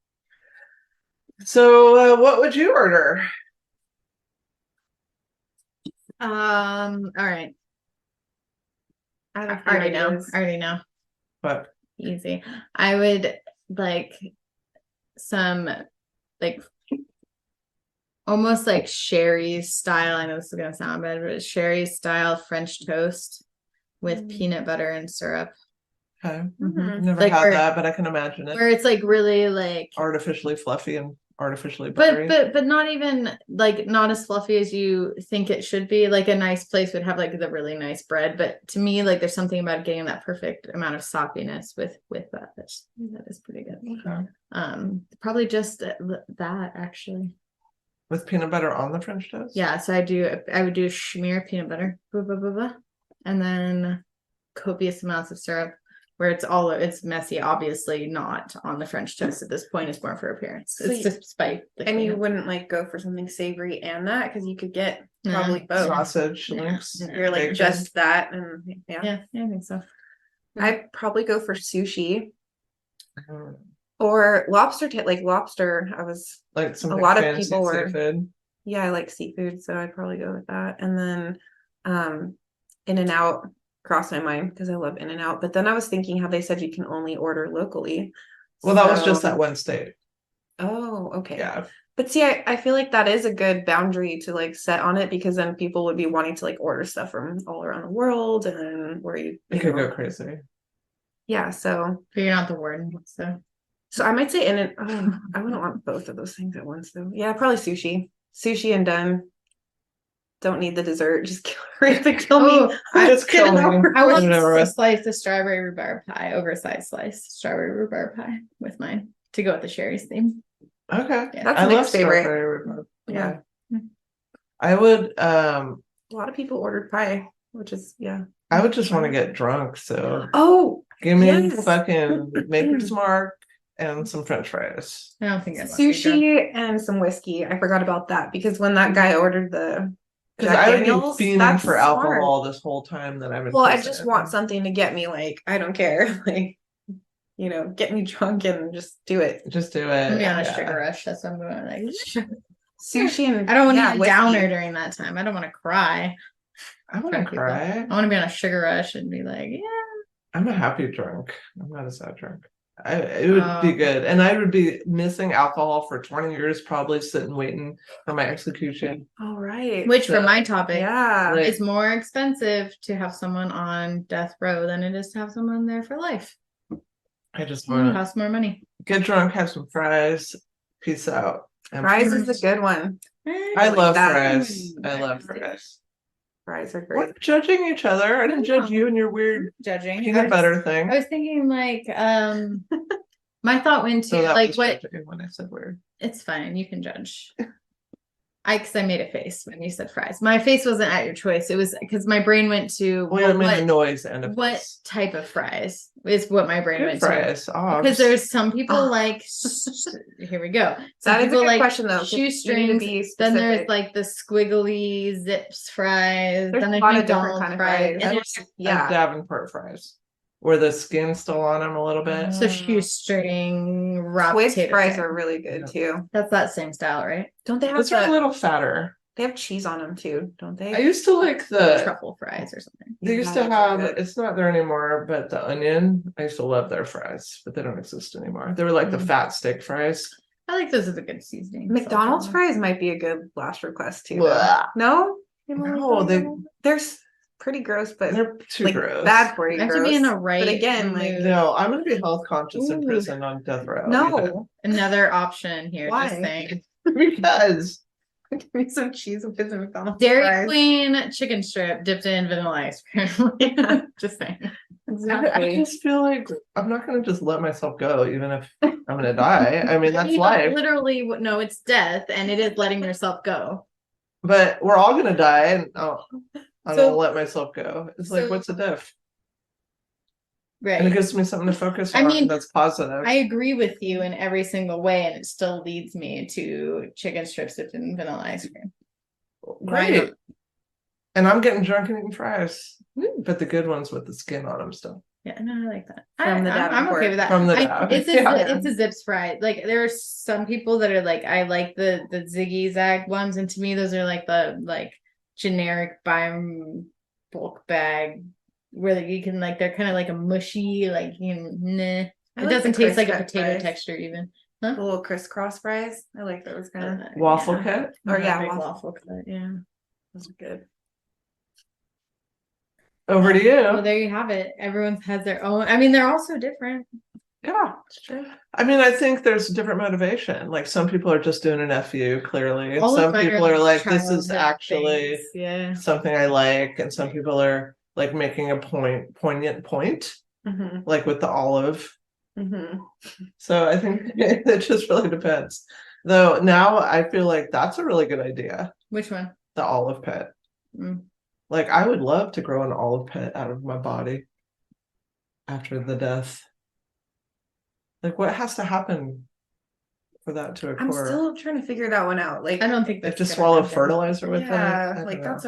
So what would you order? All right. I have a I few already know. ideas. I already know. But Easy. I would like some like almost like Sherry style. I know this is gonna sound bad, but Sherry style French toast with peanut butter and syrup. okay, Mhm. never Like had where- that, but I can imagine it. Where it's like really like Artificially fluffy and artificially buttery. but not even like not as fluffy as you think it should be. Like a nice place would have like the really nice bread, but to me, like there's something about getting that perfect amount of soppiness with that. That is pretty good. Okay. Probably just that actually. With peanut butter on the French toast? Yeah, so I would do schmear peanut butter, blah, blah, blah, blah, and then copious amounts of syrup. Where it's messy, obviously not on the French toast at this point. It's more for appearance. So It's you- just spite. the And you cleanup. wouldn't like go for something savory and that because you could get No. probably both. Sausage Yeah. links. You're like bacon. just that, and Yeah, I think so. I'd probably go for sushi Mm, or lobster. Like lobster, I was like some A big lot of fancy people were- seafood. yeah, I like seafood, so I'd probably go with that. And then In-N-Out crossed my mind because I love In-N-Out. But then I was thinking how they said you can only order locally. Well, that was just So- that one state. Oh, okay. Yeah. But see, I feel like that is a good boundary to like set on it because then people would be wanting to like order stuff from all around the world and then where you It could know. go crazy. Yeah, so But you're not the warden, so I might say I wouldn't want both of those things at once though. Yeah, probably sushi and done. Don't need the dessert. Just kill me. Oh, Just Get it kill me. over I want Whatever. a slice of strawberry rhubarb pie, oversized slice strawberry rhubarb pie with mine to go with the Sherry's theme. Okay. Yeah. That's I love Nick's favorite. strawberry rhubarb. Yeah. I would A lot of people ordered pie, which is I would just want to get drunk. So Oh, give me yes. fucking Maker's Mark and some French fries. I don't think I want to be drunk. sushi and some whiskey. I forgot about that because when that guy ordered the Because Jack I would Daniels, be fiending that's for smart. alcohol this whole time that I've been. Well, I prison. just want something to get me like I don't care, like get me drunk and just do it. Just do I'm it. be on a Yeah. sugar rush. That's what I'm going like. Sushi and I don't want to yeah, eat a whiskey. downer during that time. I don't want to cry. I want Drunk to people. cry. I want to be on a sugar rush and be like, yeah. I'm a happy drunk. I'm not a sad drunk. It would be Oh. good. And I would be missing alcohol for 20 years, probably sitting waiting for my execution. All right. Which for So- my topic, yeah. Like- it's more expensive to have someone on death row than it is to have someone there for life. I just It want to costs more money. get drunk, have some fries, peace out. And Fries is a good one. I love that. fries. I love fries. Fries are We're great. judging each other. I didn't judge you and your weird Judging. peanut butter thing. I was thinking like, my thought went to So that like was what. judging when I said weird. It's fine. You can judge. Because I made a face when you said fries. My face wasn't at your choice. It was because my brain went to Well, I mean the noise and of what type of fries is what my brain good went fries. to. Obs. Because there's some people like here we go. Some That is a people good like question though. 'cause you need to shoestrings. be Then there's specific. like the squiggly zips fries. There's then a there's lot of different McDonald's kind of fries. fries. And I there's like Yeah. Davenport fries, where the skin's still on them a little bit. so shoestring raw Twix potato fries chip. are really good too. That's that same style, right? Don't they have Those are a the, little fatter. they have cheese on them too, don't they? I used to like the. Truffle fries or something. They used Yeah, to those are have. good. It's not there anymore, but the onion. I used to love their fries, but they don't exist anymore. They were like the fat steak fries. I like those as a good seasoning. McDonald's So- fries might be a good last request too. though. Blah. No? You don't like No, they- McDonald's? They're pretty gross, but They're too like gross. bad for you. I have to gross. be in a right But again, like mood. No, I'm gonna be health conscious in Ooh. prison on death row. no. Another option here. Why? Just saying. because Give me some cheese with the McDonald's Dairy fries. Queen chicken strip dipped in vanilla ice cream. Just saying. I Exactly. just feel like I'm not gonna just let myself go, even if I'm gonna die. I mean, that's You life. literally, no, it's death, and it is letting yourself go. But we're all gonna die, and I So- don't let myself go. It's like, so- what's the diff? And it Right. gives me something to focus I on mean, that's positive. I agree with you in every single way, and it still leads me to chicken strips dipped in vanilla ice cream. Why Great. not? And I'm getting drunk and eating fries, but the good ones with the skin on them still. Yeah, no, I like that. From the I'm okay Davenport. with that. From the Dav. It's a Yeah. it's a zips fry. Like there are some people that are like, I like the Ziggy Zag ones, and to me those are like the like generic buy 'em bulk bag where you can like they're kind of like a mushy like nah. I It like doesn't the taste like a crisp potato fries. texture even. The little crisscross fries. I like those kind of. Waffle Yeah. cut. Or I'm a yeah, big waffle. waffle cut. Yeah. Those are good. Over to Well, you. there you have it. Everyone has their own. I mean, they're all so different. Yeah. It's true. I mean, I think there's different motivation. Like some people are just doing an FU, clearly. And All of some mine people are like, this is childhood actually things. Yeah. something I like. And some people are like making a poignant point, Mm-hmm. like with the olive. Mm-hmm. So I think it just really depends. Though now I feel like that's a really good idea, Which one? the olive pit. Mm. Like I would love to grow an olive pit out of my body after the death. Like what has to happen for that to occur? I'm still trying to figure that one out. Like I don't think They have that's to gonna swallow happen. fertilizer with it. I yeah, don't like know. that's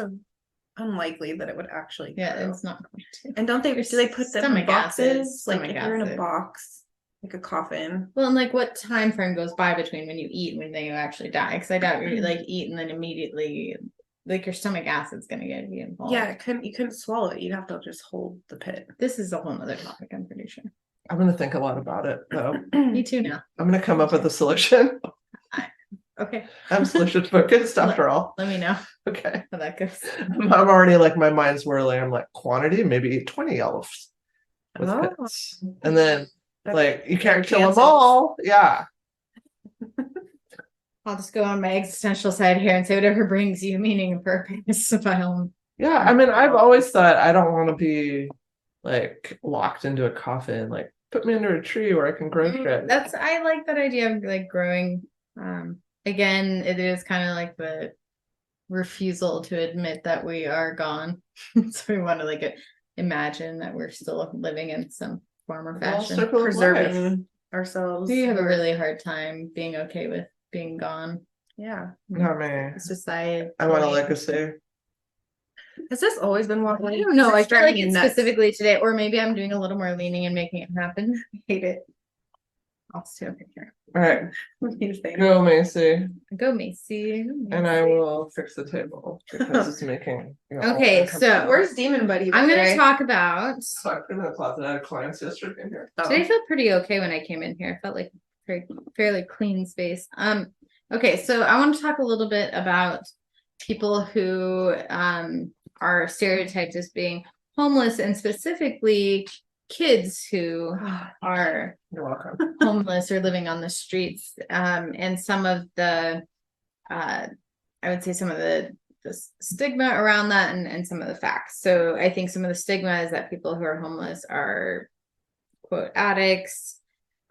unlikely that it would actually Yeah, grow. it's not going to. And don't they Your do they put them in stomach acid, boxes? Like stomach if you're in a acid. box, like a coffin. Well, and like what time frame goes by between when you eat and when you actually die? Because I doubt you like eat and then immediately, like your stomach acid's gonna get you involved. Yeah, you couldn't swallow it. You'd have to just hold the pit. This is a whole nother topic, I'm pretty sure. I'm gonna think a lot about it though. Me too now. I'm gonna come up with a solution. Okay, I'm solution focused after all. let me know Okay. how that goes. I'm already like my mind's whirling. I'm like quantity, maybe eat 20 olives with Oh. pits. And then That's like you fair can't kill them chances. all. Yeah. I'll just go on my existential side here and say whatever brings you meaning and purpose. Yeah. I mean, I've always thought I don't want to be like locked into a coffin. Like put me under a tree where I can grow shit. I like that idea of like growing. Again, it is kind of like the refusal to admit that we are gone. So we want to like imagine that we're still living in some form or Well, fashion. circle of life. Preserving ourselves. Do you have a or- really hard time being okay with being gone? Yeah. Not me. Society. I want a legacy. Has this always been walking? I don't know. I feel like it's nuts. specifically today, or maybe I'm doing a little more leaning and making it happen. I hate it. I'll steal a picture. All right. These things. Go, Macy. Go, Macy. And I will fix the table because it's making. Okay, so Where's Demon Buddy? I'm going to today? talk about. So I put him in the closet. I had clients yesterday in here. Oh. Today I felt pretty okay when I came in here. I felt like fairly clean space. Okay, so I want to talk a little bit about people who are stereotyped as being homeless, and specifically kids who are You're welcome. homeless or living on the streets. And some of the, I would say some of the stigma around that and some of the facts. So I think some of the stigma is that people who are homeless are quote addicts,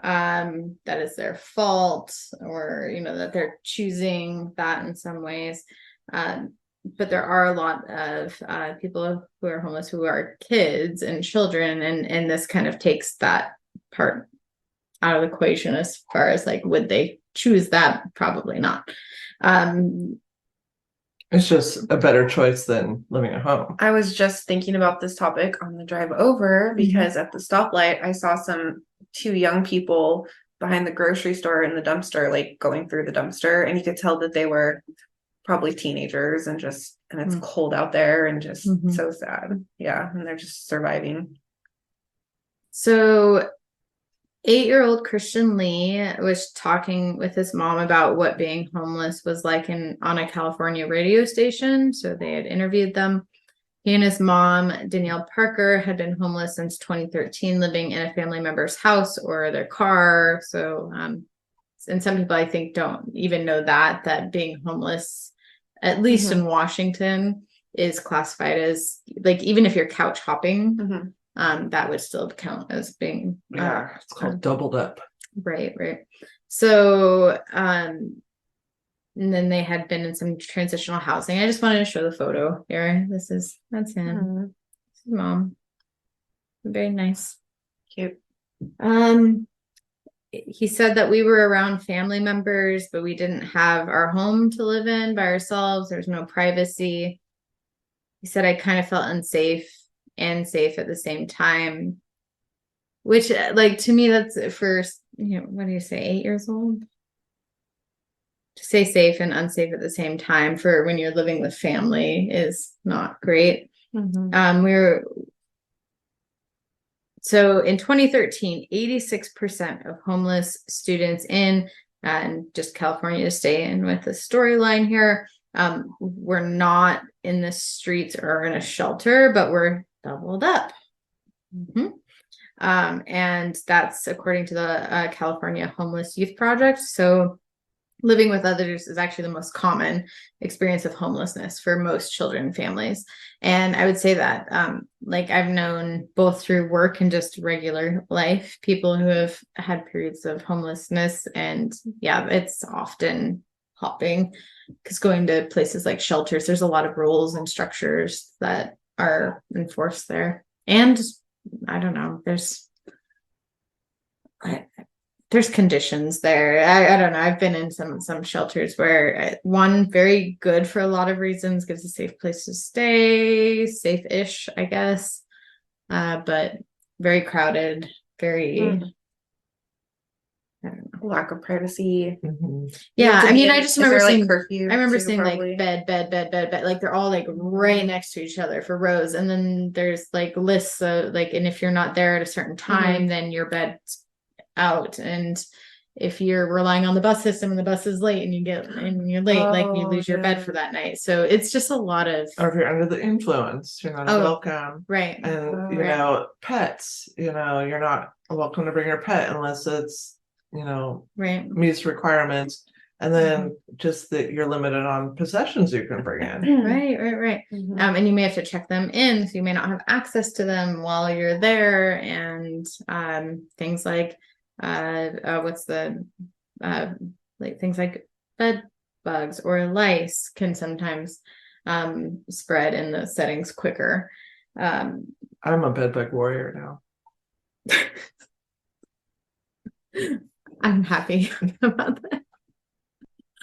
that is their fault, or that they're choosing that in some ways. But there are a lot of people who are homeless who are kids and children, and this kind of takes that part out of the equation as far as like, would they choose that? Probably not. It's just a better choice than living at home. I was just thinking about this topic on the drive over because at the stoplight, I saw two young people behind the grocery store in the dumpster, like going through the dumpster, and you could tell that they were probably teenagers and it's cold out there and just so sad. Yeah. And they're just surviving. So 8-year-old Christian Lee was talking with his mom about what being homeless was like on a California radio station. So they had interviewed them. He and his mom, Danielle Parker, had been homeless since 2013, living in a family member's house or their car. So, and some people I think don't even know that being homeless, at least in Washington, is classified as like, even if you're couch hopping, that would still count as being it's called doubled up. Right. So and then they had been in some transitional housing. I just wanted to show the photo here. That's him. This is mom. Very nice. Cute. He said that we were around family members, but we didn't have our home to live in by ourselves. There's no privacy. He said I kind of felt unsafe and safe at the same time, which like to me, that's for, what do you say, 8 years old? To say safe and unsafe at the same time for when you're living with family is not great. So in 2013, 86% of homeless students in and just California to stay in with the storyline here, were not in the streets or in a shelter, but were doubled up. And that's according to the California Homeless Youth Project. So living with others is actually the most common experience of homelessness for most children and families. And I would say that, like I've known both through work and just regular life, people who have had periods of homelessness. And yeah, it's often hopping, because going to places like shelters, there's a lot of rules and structures that are enforced there. And I don't know, there's conditions there. I don't know. I've been in some shelters where one, very good for a lot of reasons, gives a safe place to stay, safe-ish, I guess. But very crowded, very I don't know. Lack of privacy. Yeah, I mean, I just remember seeing curfew. I remember seeing like bed, like they're all like right next to each other for rows, and then there's like lists of like, and if you're not there at a certain time, then your bed's out, and if you're relying on the bus system and the bus is late and you're late, like you lose your bed for that night. So it's just a lot of, or if you're under the influence, you're not welcome. Right. And pets, you're not welcome to bring your pet unless it's meets requirements. And then just that you're limited on possessions you can bring in. Right. And you may have to check them in, so you may not have access to them while you're there, and things like things like bed bugs or lice can sometimes spread in the settings quicker. I'm a bed bug warrior now. I'm happy about that.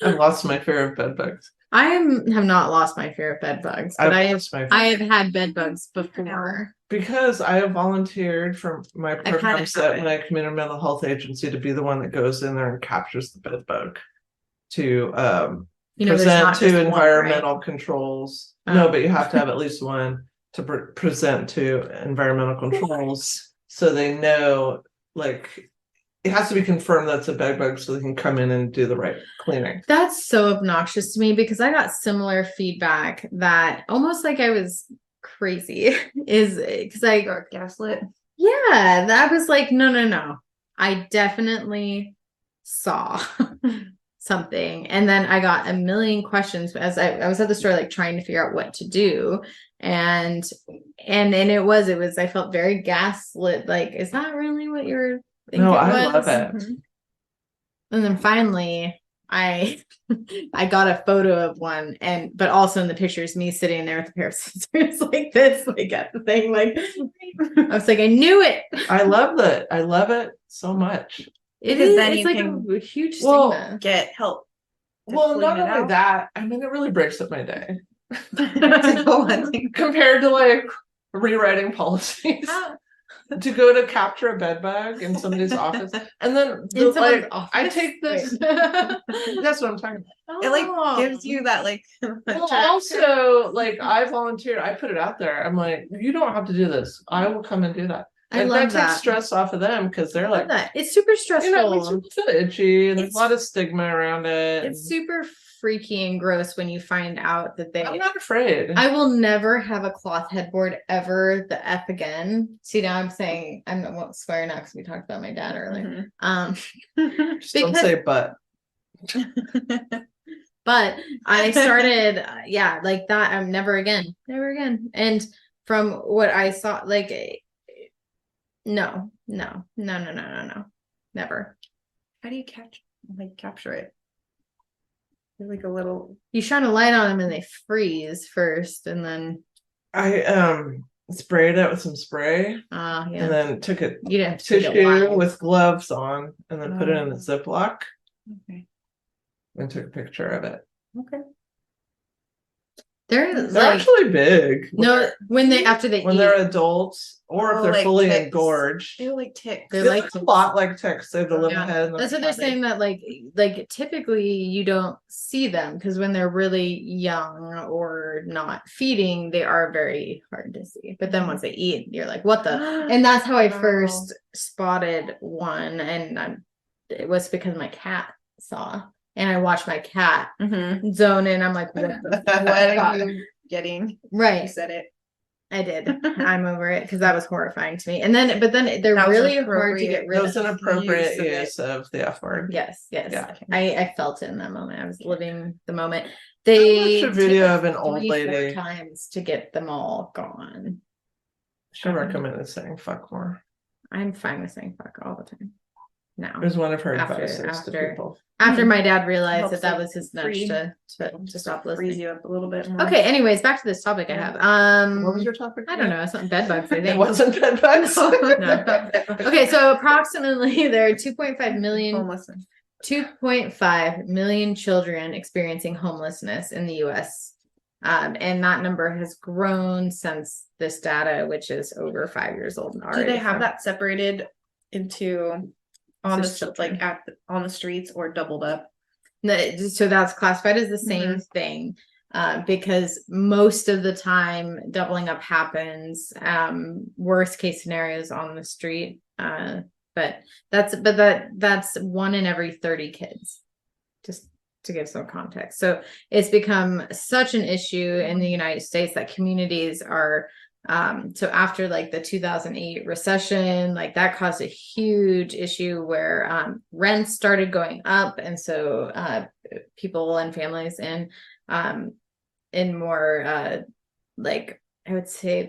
I've lost my fear of bed bugs. I have not lost my fear of bed bugs, but I have had bed bugs before. Because I have volunteered for my programs at my community mental health agency to be the one that goes in there and captures the bed bug to present to environmental controls. No, but you have to have at least one to present to environmental controls, so they know, like, it has to be confirmed that's a bed bug so they can come in and do the right cleaning. That's so obnoxious to me, because I got similar feedback that almost like I was crazy is because I got gaslit. Yeah, that was like, no. I definitely saw something. And then I got a million questions as I was at the store, like trying to figure out what to do. And it was, I felt very gaslit. Like, is that really what you're thinking No, it I was? love it. Mhm. And then finally I I got a photo of one, but also in the pictures me sitting there with a pair of scissors like this, like at the thing, like I was like, I knew it. I love that. I love it so much. Because then It's you like can a huge Well, stigma. get help. to Well, clean not it only out. that, I mean, it really breaks up my day To go hunting. compared to like rewriting policies. How- To go to capture a bed bug in somebody's office, and then In someone's I office? take this. That's what I'm talking about. It like Oh. gives you that like. Well, also, like I volunteered, I put it out there. I'm like, you don't have to do this. I will come and do that. I Like, love that takes that. stress off of them because I they're love like, that. It's super stressful. you know, it makes people feel itchy, and there's It's- a lot of stigma around it. It's super freaky and gross when you find out that I'm not afraid. I will never have a cloth headboard ever the F again. See, now I'm saying I won't swear now because we talked about my dad earlier. Just don't because- say but. But I started, yeah, like that. I'm never again. And from what I saw, like, no, never. How do you capture it? There's like a little. You shine a light on them and they freeze first, and then I sprayed it with some spray, yeah, and then took it you didn't have to take it tissue wild. with gloves on, and then put it in a Oh. Ziploc Okay. and took a picture of it. Okay. They're They're like actually big. when they after they when eat. they're adults, or if Oh, they're like fully ticks. engorged. They like ticks. They're They like look a lot like ticks. They have the little Yeah. head. And That's what they're saying, that like typically you don't see them because when they're really young or not feeding, they are very hard to see. But then once they eat, you're like, what the? And that's how I Wow. first spotted one, and it was because my cat saw, and I watched my cat Mhm. zone in. I'm like, what the What God. are you getting? You right? said it. I did. I'm over it because that was horrifying to me. And then, but then they're That was really hard to get appropriate. rid That of. was an appropriate Use of it. use of the F word. Yes. Yeah. I felt it in that moment. I was living the moment. I They watched a video took of an old 3-4 lady. times to get them all gone. She recommended saying fuck more. I'm fine with saying fuck all the time now. It was one of her After- advices to after- people. After my dad realized Helps, that like, was his nudge free- to stop Freeze listening. you up a little bit more. Okay, anyways, back to this topic I Yeah. have. What was your topic? I don't know, something bed bugs, I It think. wasn't bed bugs. No. Okay, so approximately there are 2.5 million Homelessness. 2.5 million children experiencing homelessness in the US. And that number has grown since this data, which is over 5 years old. Do already. they have So that separated into on the Just children. like on the streets or doubled up? So that's classified as the same thing. Because most of the time doubling up happens, worst case scenarios on the street. But that's 1 in every 30 kids, just to give some context. So it's become such an issue in the United States that communities are so after like the 2008 recession, like that caused a huge issue where rents started going up, and so people and families in more like I would say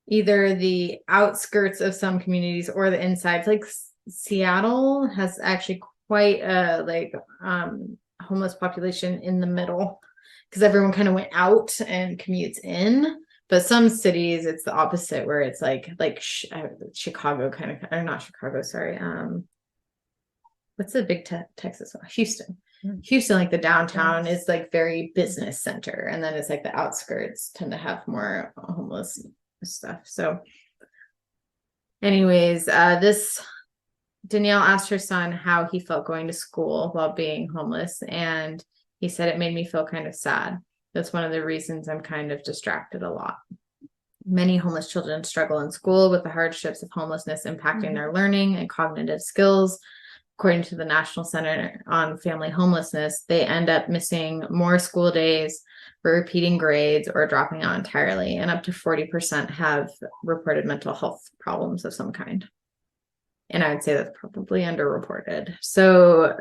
either the outskirts of some communities or the insides, like Seattle has actually quite a homeless population in the middle because everyone kind of went out and commutes in. But some cities it's the opposite, where it's like Chicago kind of, or not Chicago, sorry, what's the big Texas one? Houston, like the downtown is like very business center, and then it's like the outskirts tend to have more homeless stuff. So anyways, this Danielle asked her son how he felt going to school while being homeless, and he said it made me feel kind of sad. That's one of the reasons I'm kind of distracted a lot. Many homeless children struggle in school with the hardships of homelessness impacting their learning and cognitive skills. According to the National Center on Family Homelessness, they end up missing more school days, for repeating grades or dropping out entirely, and up to 40% have reported mental health problems of some kind. And I would say that's probably underreported. So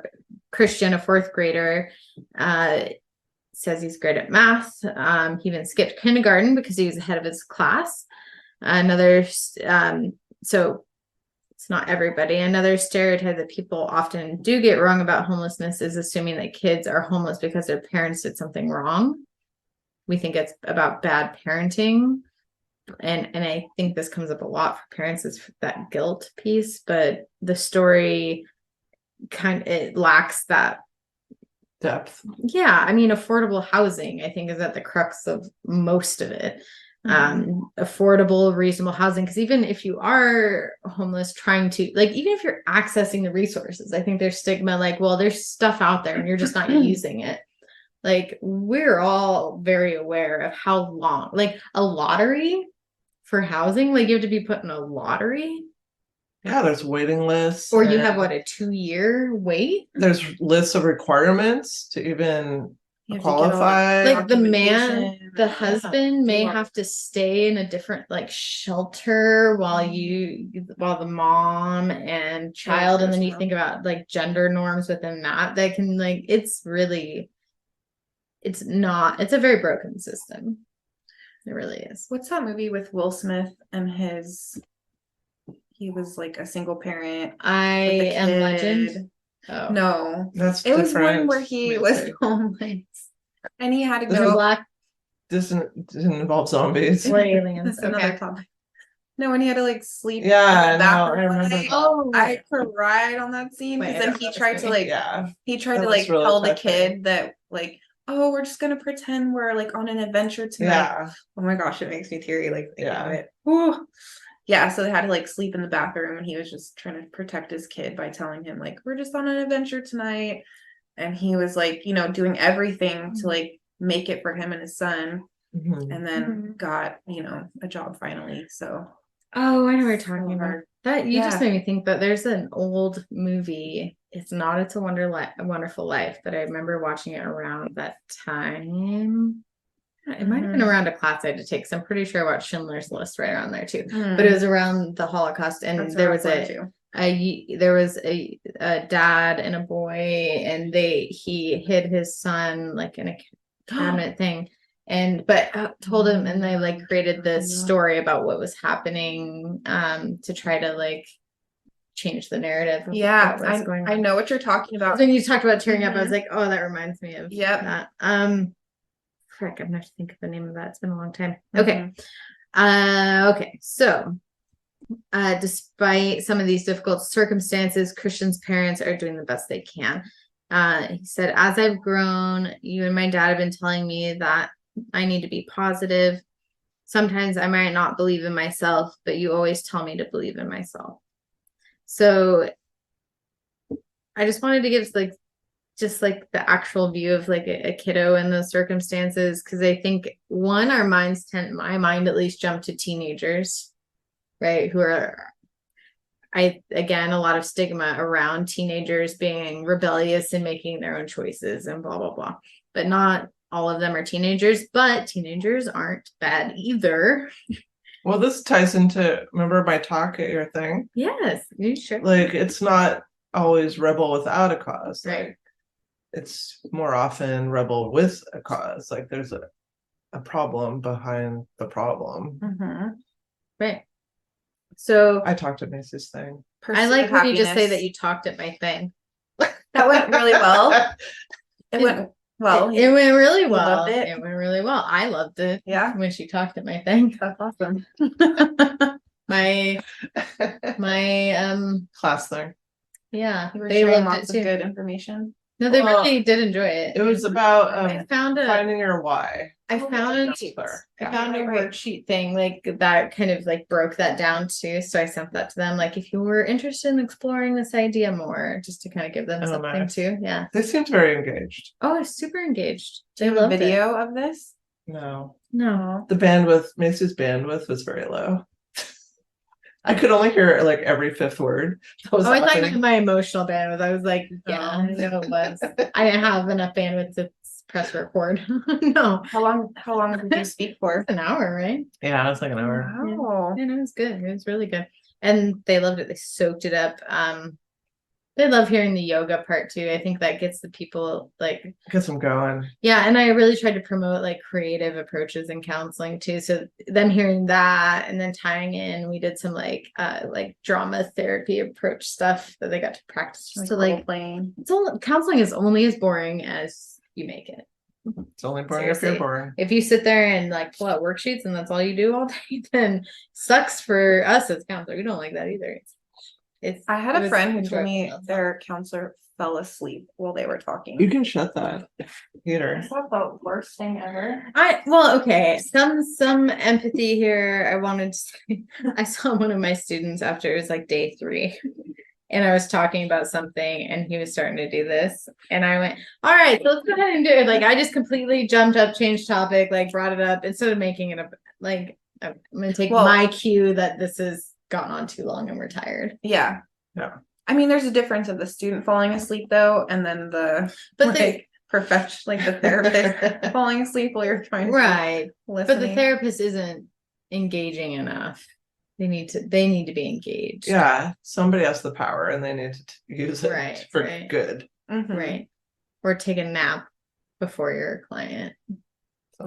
Christian, a fourth grader, says he's great at math. He even skipped kindergarten because he was ahead of his class. So it's not everybody. Another stereotype that people often do get wrong about homelessness is assuming that kids are homeless because their parents did something wrong. We think it's about bad parenting. And I think this comes up a lot for parents, is that guilt piece, but the story it lacks that depth. Yeah, I mean, affordable housing, I think, is at the crux of most of it. Affordable, reasonable housing, because even if you are homeless, trying to, like, even if you're accessing the resources, I think there's stigma, like, well, there's stuff out there and you're just not using it. Like, we're all very aware of how long, like, a lottery for housing, like, you have to be put in a lottery. Yeah, there's waiting lists. Or you have, what, a 2-year wait? There's lists of requirements to even qualify. Like, the husband may have to stay in a different, like, shelter while the mom and child, and then you think about, like, gender norms within that can, like, it's a very broken system. It really is. What's that movie with Will Smith and he was like a single parent? I Am Legend. Oh. No, that's it was one where he was homeless and he had to go. This didn't involve zombies or aliens. That's another topic. No, when he had to, like, sleep. Yeah, no, I remember. I cried on that scene because then he tried to like really tell the touching. kid that, like, oh, we're just gonna pretend we're, like, on an adventure tonight. Yeah. Oh my gosh, it makes me teary, like, thinking of it. Ooh. Yeah, so they had to, like, sleep in the bathroom, and he was just trying to protect his kid by telling him, like, we're just on an adventure tonight. And he was, like, doing everything to, like, make it for him and his son. And then got, a job finally. So oh, I know what you're talking about. That you just made me think that there's an old movie. It's not It's a Wonderful Life, but I remember watching it around that time. It might have been around a class I had to take, so I'm pretty sure I watched Schindler's List right around there too. But it was around the Holocaust, and there was a dad and a boy, and he hid his son, like, in a cabinet thing, but told him, and they, like, created this story about what was happening to try to, like, change the narrative. Yeah, I know what you're talking about. When you talked about tearing up, I was like, oh, that reminds me of that. Frick, I'm gonna have to think of the name of that. It's been a long time. Okay. Okay. So, despite some of these difficult circumstances, Christian's parents are doing the best they can. He said, as I've grown, you and my dad have been telling me that I need to be positive. Sometimes I might not believe in myself, but you always tell me to believe in myself. So I just wanted to give, like, just, like, the actual view of, like, a kiddo in those circumstances, because I think my mind at least jumped to teenagers, right, who are, again, a lot of stigma around teenagers being rebellious and making their own choices and blah blah blah, but not all of them are teenagers, but teenagers aren't bad either. Well, this ties into, remember my talk at your thing? Yes, you sure. Like, it's not always rebel without a cause. Right. Like, it's more often rebel with a cause. Like, there's a problem behind the problem. Right. So I talked at Macy's thing. I like when you just say that you talked at my thing. That went really well. It went well. It went really well. Loved it. It went really well. I loved it. Yeah. When she talked at my thing. That's awesome. my class thing. Yeah. They loved lots it too. Of good information. No, they really did enjoy it. It was about finding your why. I found a worksheet thing, like, that kind of, like, broke that down too. So I sent that to them, like, if you were interested in exploring this idea more, just to kind of give them something too. Yeah. They seemed very engaged. Oh, super engaged. Do you have a video of this? No. No. Macy's bandwidth was very low. I could only hear, like, every fifth word. I thought you meant my emotional bandwidth. I was like, yeah, I know it was. I didn't have enough bandwidth to press record. No, How long did you speak for? an hour, right? Yeah, it's like an hour. Wow. And it was good. It was really good. And they loved it. They soaked it up. They love hearing the yoga part too. I think that gets the people like, Gets them going. yeah. And I really tried to promote like creative approaches in counseling too. So them hearing that and then tying in, we did some like drama therapy approach stuff that they got to practice. Just to like, playing. counseling is only as boring as you make it. It's only boring if you're Seriously. boring. If you sit there and like pull out worksheets and that's all you do all day, then sucks for us as counselor. We don't like that either. I had it a was friend who told me enjoyable. their counselor fell asleep while they were talking. You can shut that heater. Is that the worst thing ever? Okay, some empathy here. I wanted to say, I saw one of my students after it was like day 3. And I was talking about something and he was starting to do this. And I went, all right, so let's go ahead and do it. Like I just completely jumped up, changed topic, like brought it up instead of making it like I'm gonna take my cue that this has gone on too long and we're tired. Yeah. Yeah. I mean, there's a difference of the student falling asleep though, and then the the therapist falling asleep while you're trying to right. listen. But the therapist isn't engaging enough. They need to be engaged. Yeah, somebody has the power and they need to use it for good. Mm-hmm. Right. Or take a nap before your client.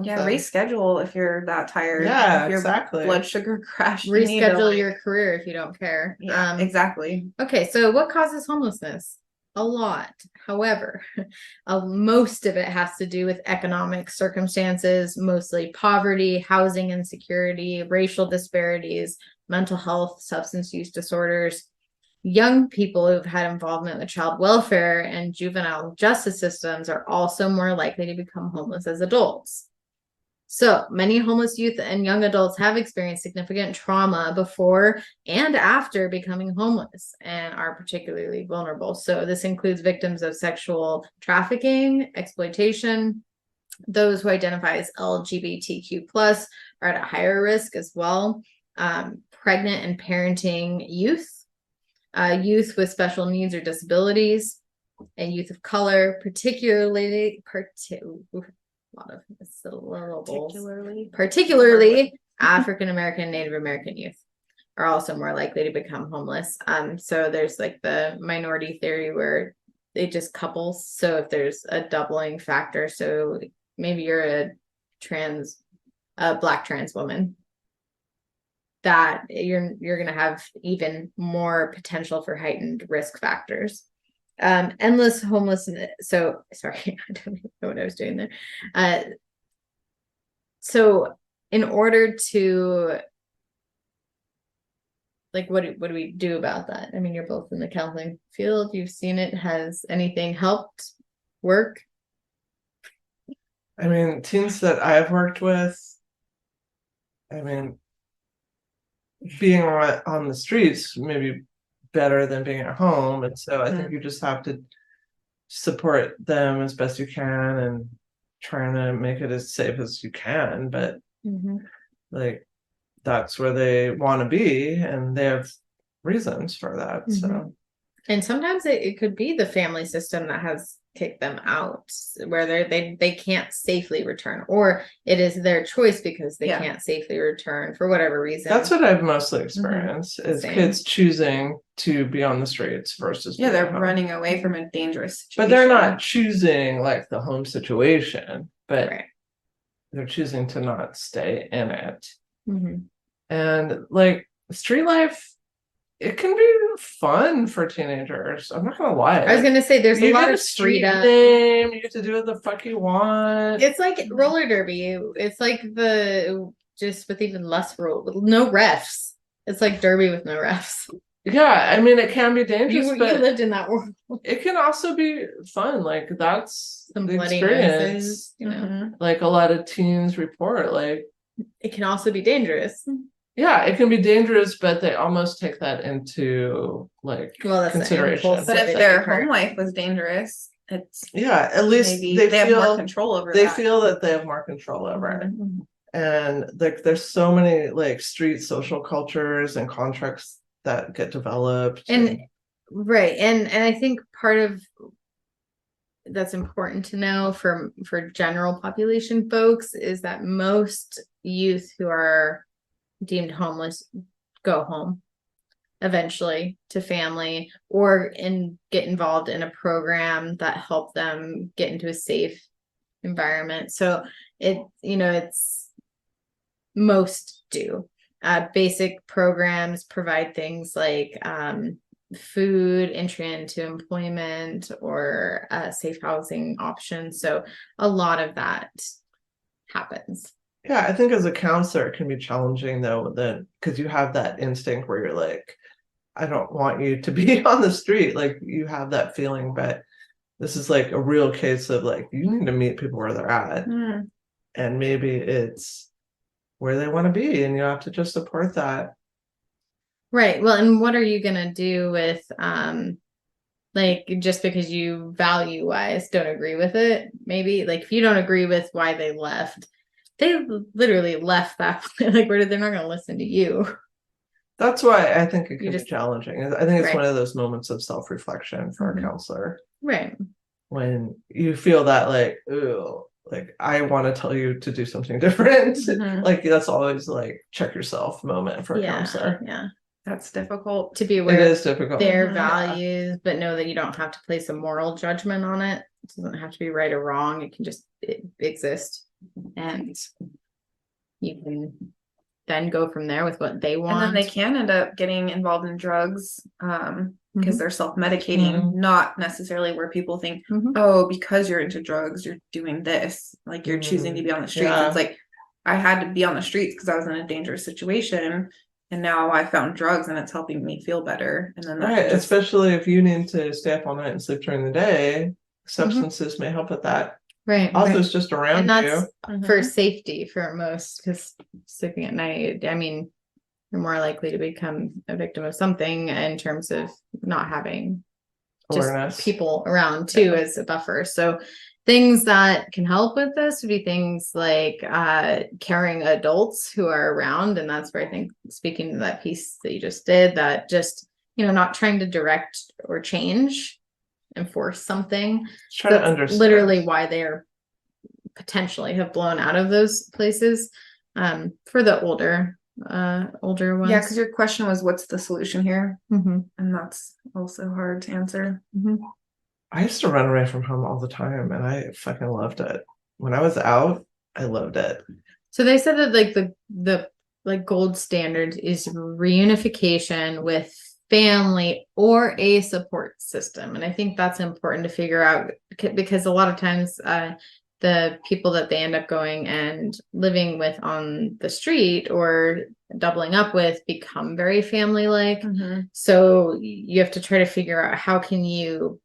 Yeah, reschedule if you're that tired. Yeah, if your exactly. blood sugar crash. Reschedule your career if you don't care. Yeah, exactly. Okay, so what causes homelessness? A lot. However, most of it has to do with economic circumstances, mostly poverty, housing insecurity, racial disparities, mental health, substance use disorders. Young people who've had involvement with child welfare and juvenile justice systems are also more likely to become homeless as adults. So many homeless youth and young adults have experienced significant trauma before and after becoming homeless and are particularly vulnerable. So this includes victims of sexual trafficking, exploitation. Those who identify as LGBTQ+ are at a higher risk as well. Pregnant and parenting youth, youth with special needs or disabilities, and youth of color, particularly African American, Native American youth are also more likely to become homeless. So there's like the minority theory where it just couples. So if there's a doubling factor, so maybe you're a Black trans woman, that you're going to have even more potential for heightened risk factors. Endless homelessness. So sorry, I don't even know what I was doing there. So in order to like, what do we do about that? I mean, you're both in the counseling field. You've seen it. Has anything helped work? I mean, teens that I've worked with, I mean, being on the streets maybe better than being at home, and so I think you just have to support them as best you can and trying to make it as safe as you can, but like that's where they want to be and they have reasons for that. So and sometimes it could be the family system that has kicked them out, where they can't safely return, or it is their choice because they can't safely return for whatever reason. That's what I've mostly experienced is kids choosing to be on the streets versus they're running away from a dangerous situation. But they're not choosing like the home situation, but they're choosing to not stay in it. And like street life, it can be fun for teenagers. I'm not gonna lie. I was gonna say there's a lot of freedom. You get to do what the fuck you want. It's like roller derby. It's like just with even less no refs. It's like derby with no refs. Yeah, I mean it can be dangerous, but you lived in that world. It can also be fun. Like that's some the bloody experience. Noses, you know. Like a lot of teens report, like it can also be dangerous. Yeah, it can be dangerous, but they almost take that into like consideration. But if their home life was dangerous, it's at least they have more control over. They feel that they have more control over it, and like there's so many like street social cultures and contracts that get developed, and I think part of that's important to know for general population folks is that most youth who are deemed homeless go home eventually to family or get involved in a program that help them get into a safe environment. So it's most do. Basic programs provide things like food, entry into employment, or safe housing options. So a lot of that happens. Yeah, I think as a counselor, it can be challenging though, then because you have that instinct where you're like, I don't want you to be on the street. Like you have that feeling, but this is like a real case of like, you need to meet people where they're at. And maybe it's where they want to be, and you have to just support that. Right. Well, and what are you going to do with, like, just because you value wise don't agree with it? Maybe like if you don't agree with why they left, they literally left that, like, where they're not going to listen to you. That's why I think it can just be challenging. I think it's right. one of those moments of self-reflection for a counselor. Right. When you feel that like, ooh, like I want to tell you to do something different. Like that's always like check yourself moment for a counselor. Yeah. That's difficult. To be aware It is difficult. Their values, but know that you don't have to place a moral judgment on it. It doesn't have to be right or wrong. It can just exist. And you can then go from there with what they want. And then they can end up getting involved in drugs because they're self-medicating, not necessarily where people think, oh, because you're into drugs, you're doing this. Like you're choosing to be on the streets. It's like, I had to be on the streets because I was in a dangerous situation. And now I found drugs and it's helping me feel better. And then especially if you need to stay up all night and sleep during the day, substances may help with that. Right. Also, it's just around and that's for safety for most, because sleeping at night, I mean, you're more likely to become a victim of something in terms of not having just people around too as a buffer. So things that can help with this would be things like caring adults who are around. And that's where I think, speaking to that piece that you just did, that just, not trying to direct or enforce something. Try to understand literally why they're potentially have blown out of those places for the older ones. Yeah, because your question was, what's the solution here? And that's also hard to answer. I used to run away from home all the time and I fucking loved it. When I was out, I loved it. So they said that like the like gold standard is reunification with family or a support system. And I think that's important to figure out because a lot of times the people that they end up going and living with on the street or doubling up with become very family-like. So you have to try to figure out how can you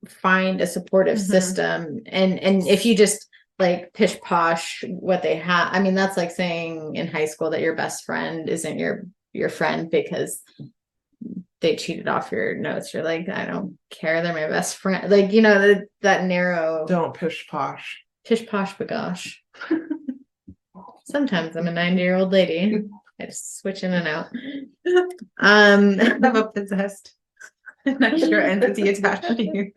find a supportive system. And if you just like pish posh what they have, I mean, that's like saying in high school that your best friend isn't your friend because they cheated off your notes. You're like, I don't care, they're my best friend. Like, that narrow. Don't pish posh Bagosh. Sometimes I'm a 90-year-old lady. I just switch in and out. Have a possessed an extra entity attached to you.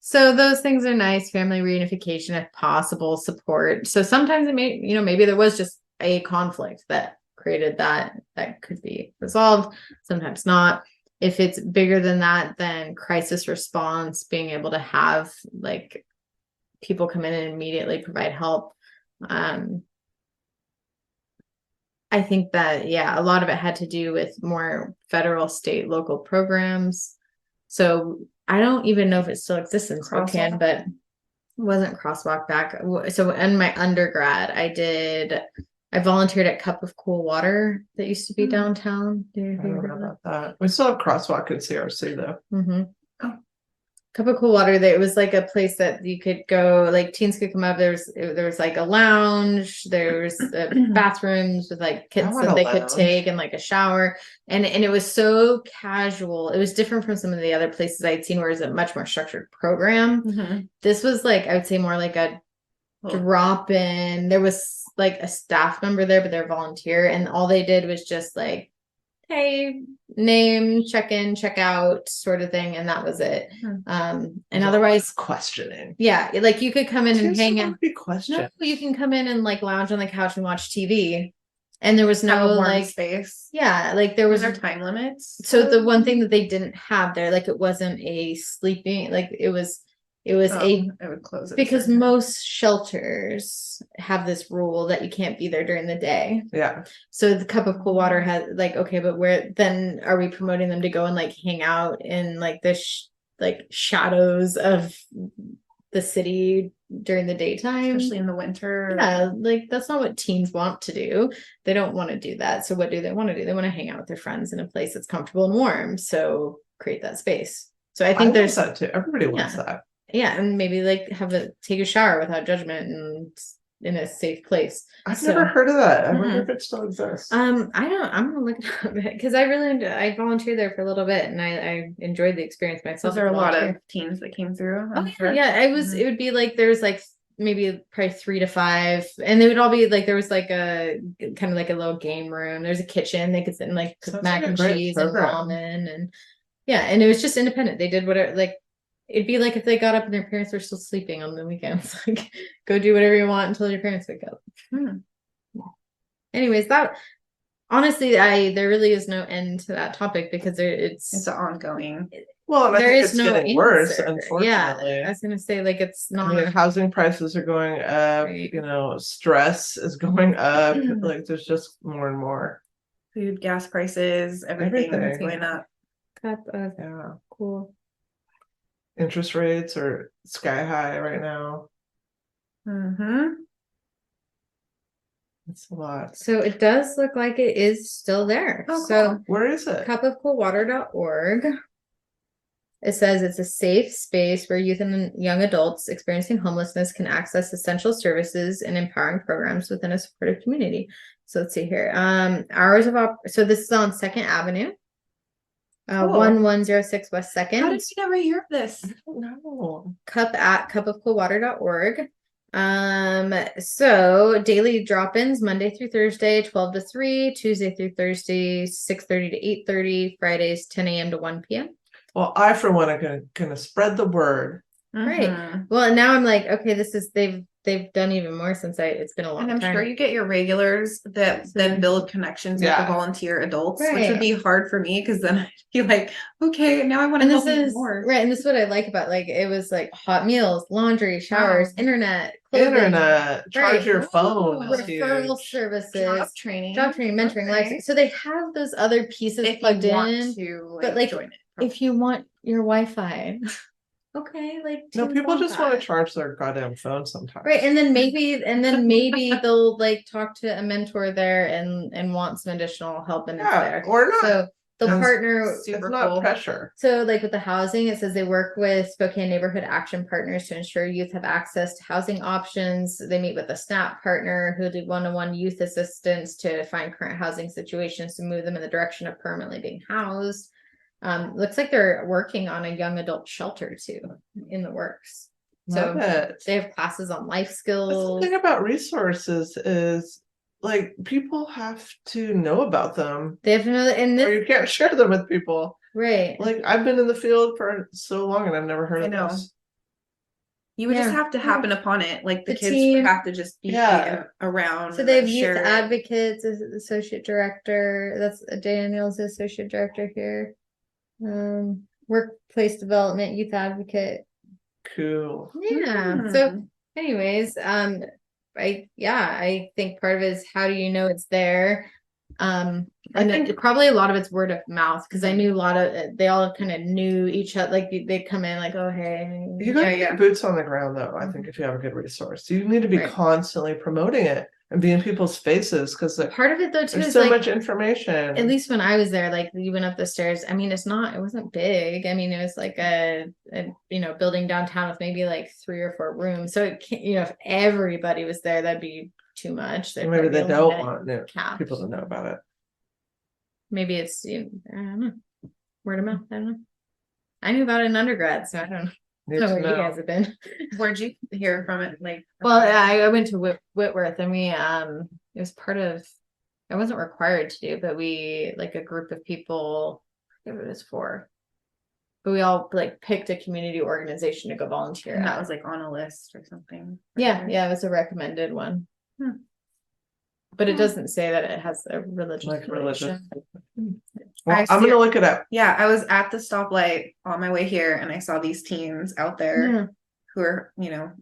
So those things are nice. Family reunification, if possible, support. So sometimes it may, maybe there was just a conflict that created that could be resolved. Sometimes not. If it's bigger than that, then crisis response, being able to have like people come in and immediately provide help. I think that, a lot of it had to do with more federal, state, local programs. So I don't even know if it still exists in Spokane, but it wasn't Crosswalk back. So in my undergrad, I volunteered at Cup of Cool Water that used to be downtown. I don't know about that. We still have Crosswalk at CRC though. Cup of Cool Water. It was like a place that you could go, like teens could come up. There was like a lounge. There was bathrooms with like kits that they could take and like a shower. And it was so casual. It was different from some of the other places I'd seen where it was a much more structured program. This was like, I would say more like a drop in. There was like a staff member there, but they're volunteer. And all they did was just like hey, name, check in, check out sort of thing, and that was it. And There's a lot otherwise, of questioning. yeah, like you could come in and Seems hang to out. be No, questioned. you can come in and like lounge on the couch and watch TV. And there was Have no a warm like, space. yeah, like there Was was there time limits? so the one thing that they didn't have there, like it wasn't a sleeping, like it was a It would close at a because certain time. most shelters have this rule that you can't be there during the day. Yeah. So the cup of cool water has like, okay, but where then are we promoting them to go and like hang out in like the like shadows of the city during the daytime? Especially in the winter. Yeah, like that's not what teens want to do. They don't want to do that. So what do they want to do? They want to hang out with their friends in a place that's comfortable and warm. So create that space. So I think want there's that too. Everybody wants that. yeah, and maybe like take a shower without judgment and in a safe place. I've never heard of that. I wonder if it still exists. I'm gonna look it up because I really I volunteered there for a little bit and I enjoyed the experience myself. Was there a lot of teens that came through? Oh yeah, it was. It would be like there's like maybe probably 3 to 5, and they would all be like there was like a kind of like a little game room. There's a kitchen they could sit and like cook Sounds mac like a and great cheese program. and ramen and yeah, and it was just independent. They did whatever like. It'd be like if they got up and their parents were still sleeping on the weekends. Like, go do whatever you want until your parents wake up. Anyways, that honestly, there really is no end to that topic because it's an ongoing. Well, and I there think is it's no getting worse, answer. unfortunately. Yeah, I was gonna say like it's not. I mean, housing prices are going up. Right. You know, stress is going up. Like, there's just more and more. Food, gas prices, everything is going up. Cup of Yeah. cool. Interest rates are sky high right now. It's a lot. So it does look like it is still there. Oh, so cool. Where is it? cupofcoolwater.org. It says it's a safe space where youth and young adults experiencing homelessness can access essential services and empowering programs within a supportive community. So let's see here. Hours of so this is on 2nd Avenue. 1106 West 2nd. How did you never hear of this? I don't know. cupofcoolwater.org. So daily drop-ins Monday through Thursday 12 to 3, Tuesday through Thursday 6:30 to 8:30, Fridays 10 a.m. to 1 p.m. Well, I for one are gonna spread the word. Right. Well, and now I'm like, okay, this is they've done even more since it's been a long time. And I'm sure you get your regulars that then build connections with the volunteer adults, which would be hard for me because then I'd be like, okay, now I want to help you more. Right. And this is what I like about like it was like hot meals, laundry, showers, internet, clothing, charge your phone, referral services, job training, mentoring, life. So they have those other pieces if plugged you in. Want to, but like join it. If you want your Wi-Fi. Okay, like no, people just want to charge their goddamn phone sometimes, right? And then maybe they'll like talk to a mentor there and want some additional help and it's there or not. So they'll partner. Super not pressure. So like with the housing, it says they work with Spokane neighborhood action partners to ensure youth have access to housing options. They meet with a SNAP partner who do one-on-one youth assistance to find current housing situations to move them in the direction of permanently being housed. Looks like they're working on a young adult shelter too in the works. Love it. They have classes on life skills. The thing about resources is like people have to know about them. They have to know that or you can't share them with people. Right. Like I've been in the field for so long and I've never heard of this. You would just have to happen upon it. Like the kids team, have to just be around. So they have youth advocates as associate director. That's Daniel's associate director here. Workplace development, youth advocate. Cool. Yeah. So anyways, I think part of it is how do you know it's there? And probably a lot of it's word of mouth because I knew they all kind of knew each other. Like they come in like, oh hey, you gotta get boots on the ground though. I think if you have a good resource, you need to be constantly promoting it and be in people's faces because part of it though too there's is so like, much information. At least when I was there, like you went up the stairs. I mean, it wasn't big. I mean, it was like a building downtown with maybe like 3 or 4 rooms. So it can't, if everybody was there, that'd be too much. Maybe they don't want people to know about it. Maybe it's I don't know, word of mouth. I don't know. I knew about it in undergrad, so I don't know where you guys have been. Where'd you hear from it? Like, well, I went to Whitworth, and we it was part of I wasn't required to do, but we like a group of people, I forget what it was for. But we all like picked a community organization to go volunteer And that at. was like on a list or something. Yeah, it was a recommended one. But it doesn't say that it has a religious Like religion. Well, I'm gonna look it up. Yeah, I was at the stoplight on my way here and I saw these teens out there Yeah. who are,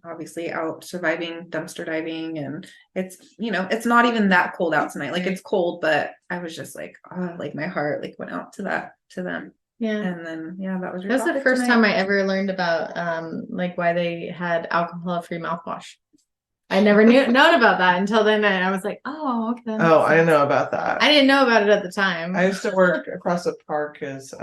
obviously out surviving dumpster diving, and it's, it's not even that cold out tonight. Like it's cold, but I was just like, like my heart like went out to them. Yeah. And then that was your That's the topic first tonight. time I ever learned about like why they had alcohol-free mouthwash. I never known about that until then. And I was like, oh, okay. that Oh, makes I sense. know about that. I didn't know about it at the time. I used to work across the park as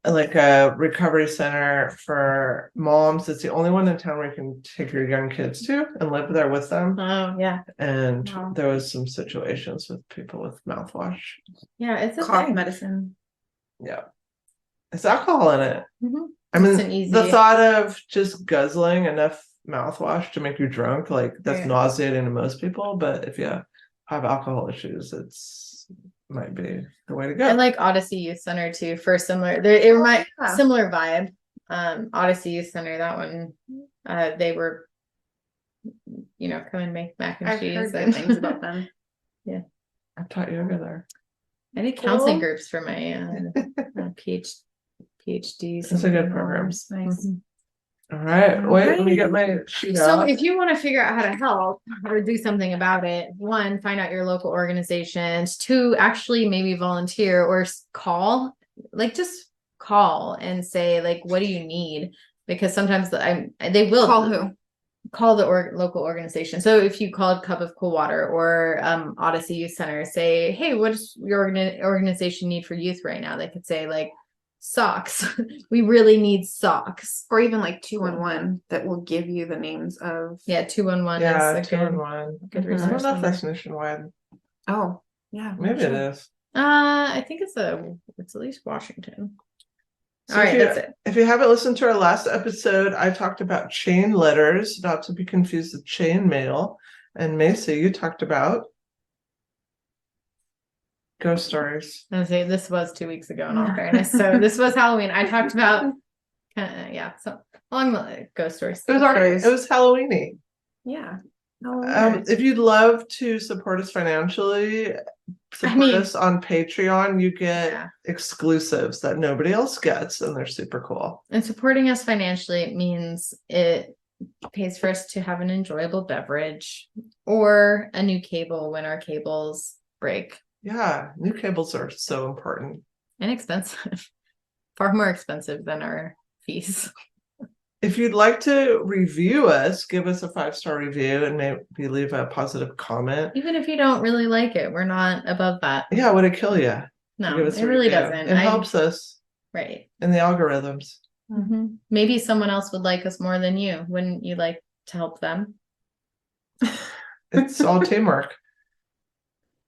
like a recovery center for moms. It's the only one in town where you can take your young kids to and live there with them. Oh yeah. And Wow. there was some situations with people with mouthwash. Yeah, it's a cough thing. medicine. Yeah. It's alcohol in it. Mhm. I mean, It's an easy- the thought of just guzzling enough mouthwash to make you drunk, like that's Yeah. nauseating to most people. But if you have alcohol issues, might be the way to go. I like Odyssey Youth Center too for similar. It might yeah. similar vibe. Odyssey Youth Center, that one. They were, come and make mac and I've cheese. heard good and things about them. I taught yoga there. I did counseling Cool. groups for my PhD. It's a good program. Nice. Mhm. All right. Wait, let me get my sheet So out. if you want to figure out how to help or do something about it, one, find out your local organizations. Two, actually maybe volunteer or call, like just call and say like, what do you need? Because sometimes they will Call who? Call the local organization. So if you called Cup of Cool Water or Odyssey Youth Center, say, hey, what does your organization need for youth right now? They could say like socks. We really need socks. Or even like 211 that will give you the names of. Yeah, 211 Yeah, is a 211. good Mhm. I resource. don't know if number. that's nationwide. Oh, yeah. Maybe it is. I think it's at least Washington. So All right, if you, that's it. If you haven't listened to our last episode, I talked about chain letters, not to be confused with chain mail. And Macy, you talked about ghost stories. I was saying this was 2 weeks ago in all fairness. So this was Halloween. I talked about so along the ghost stories. It was Halloweeny. Yeah. If you'd love to support us financially, support us on Patreon. You get exclusives that nobody else gets, and they're super cool. And supporting us financially means it pays for us to have an enjoyable beverage or a new cable when our cables break. Yeah, new cables are so important. Inexpensive. Far more expensive than our fees. If you'd like to review us, give us a 5-star review and maybe leave a positive comment. Even if you don't really like it, we're not above that. Yeah, would it kill you? No, Give us it a really review. doesn't. It helps us Right. in the algorithms. Mm-hmm. Maybe someone else would like us more than you. Wouldn't you like to help them? It's all teamwork.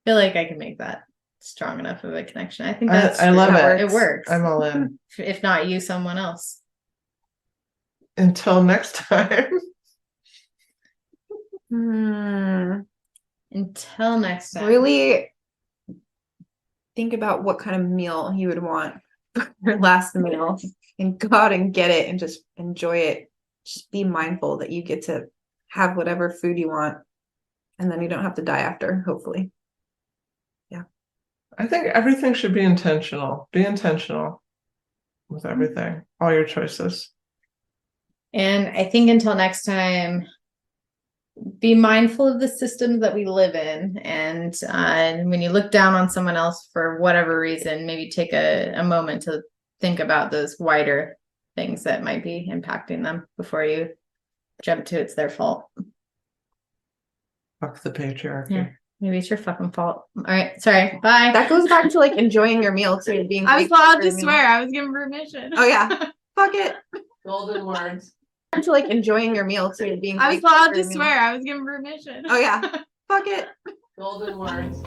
I feel like I can make that strong enough of a connection. I think I love it. It works. I'm all in. If not you, someone else. Until next time. Until next time. Really think about what kind of meal you would want for your last meal and go out and get it and just enjoy it. Just be mindful that you get to have whatever food you want and then you don't have to die after, hopefully. Yeah. I think everything should be intentional. Be intentional with everything, all your choices. And I think until next time, be mindful of the systems that we live in. And when you look down on someone else for whatever reason, maybe take a moment to think about those wider things that might be impacting them before you jump to it's their fault. Fuck the patriarchy. Yeah. Maybe it's your fucking fault. All right. Sorry. Bye. That goes back to like enjoying your meal too. Being I was grateful allowed for to your meal. swear. I was given permission. Oh yeah. Fuck it. Golden words. To like enjoying your meal too. Being I was grateful allowed for to your meal. swear. I was given permission. Oh yeah. Fuck it. Golden words.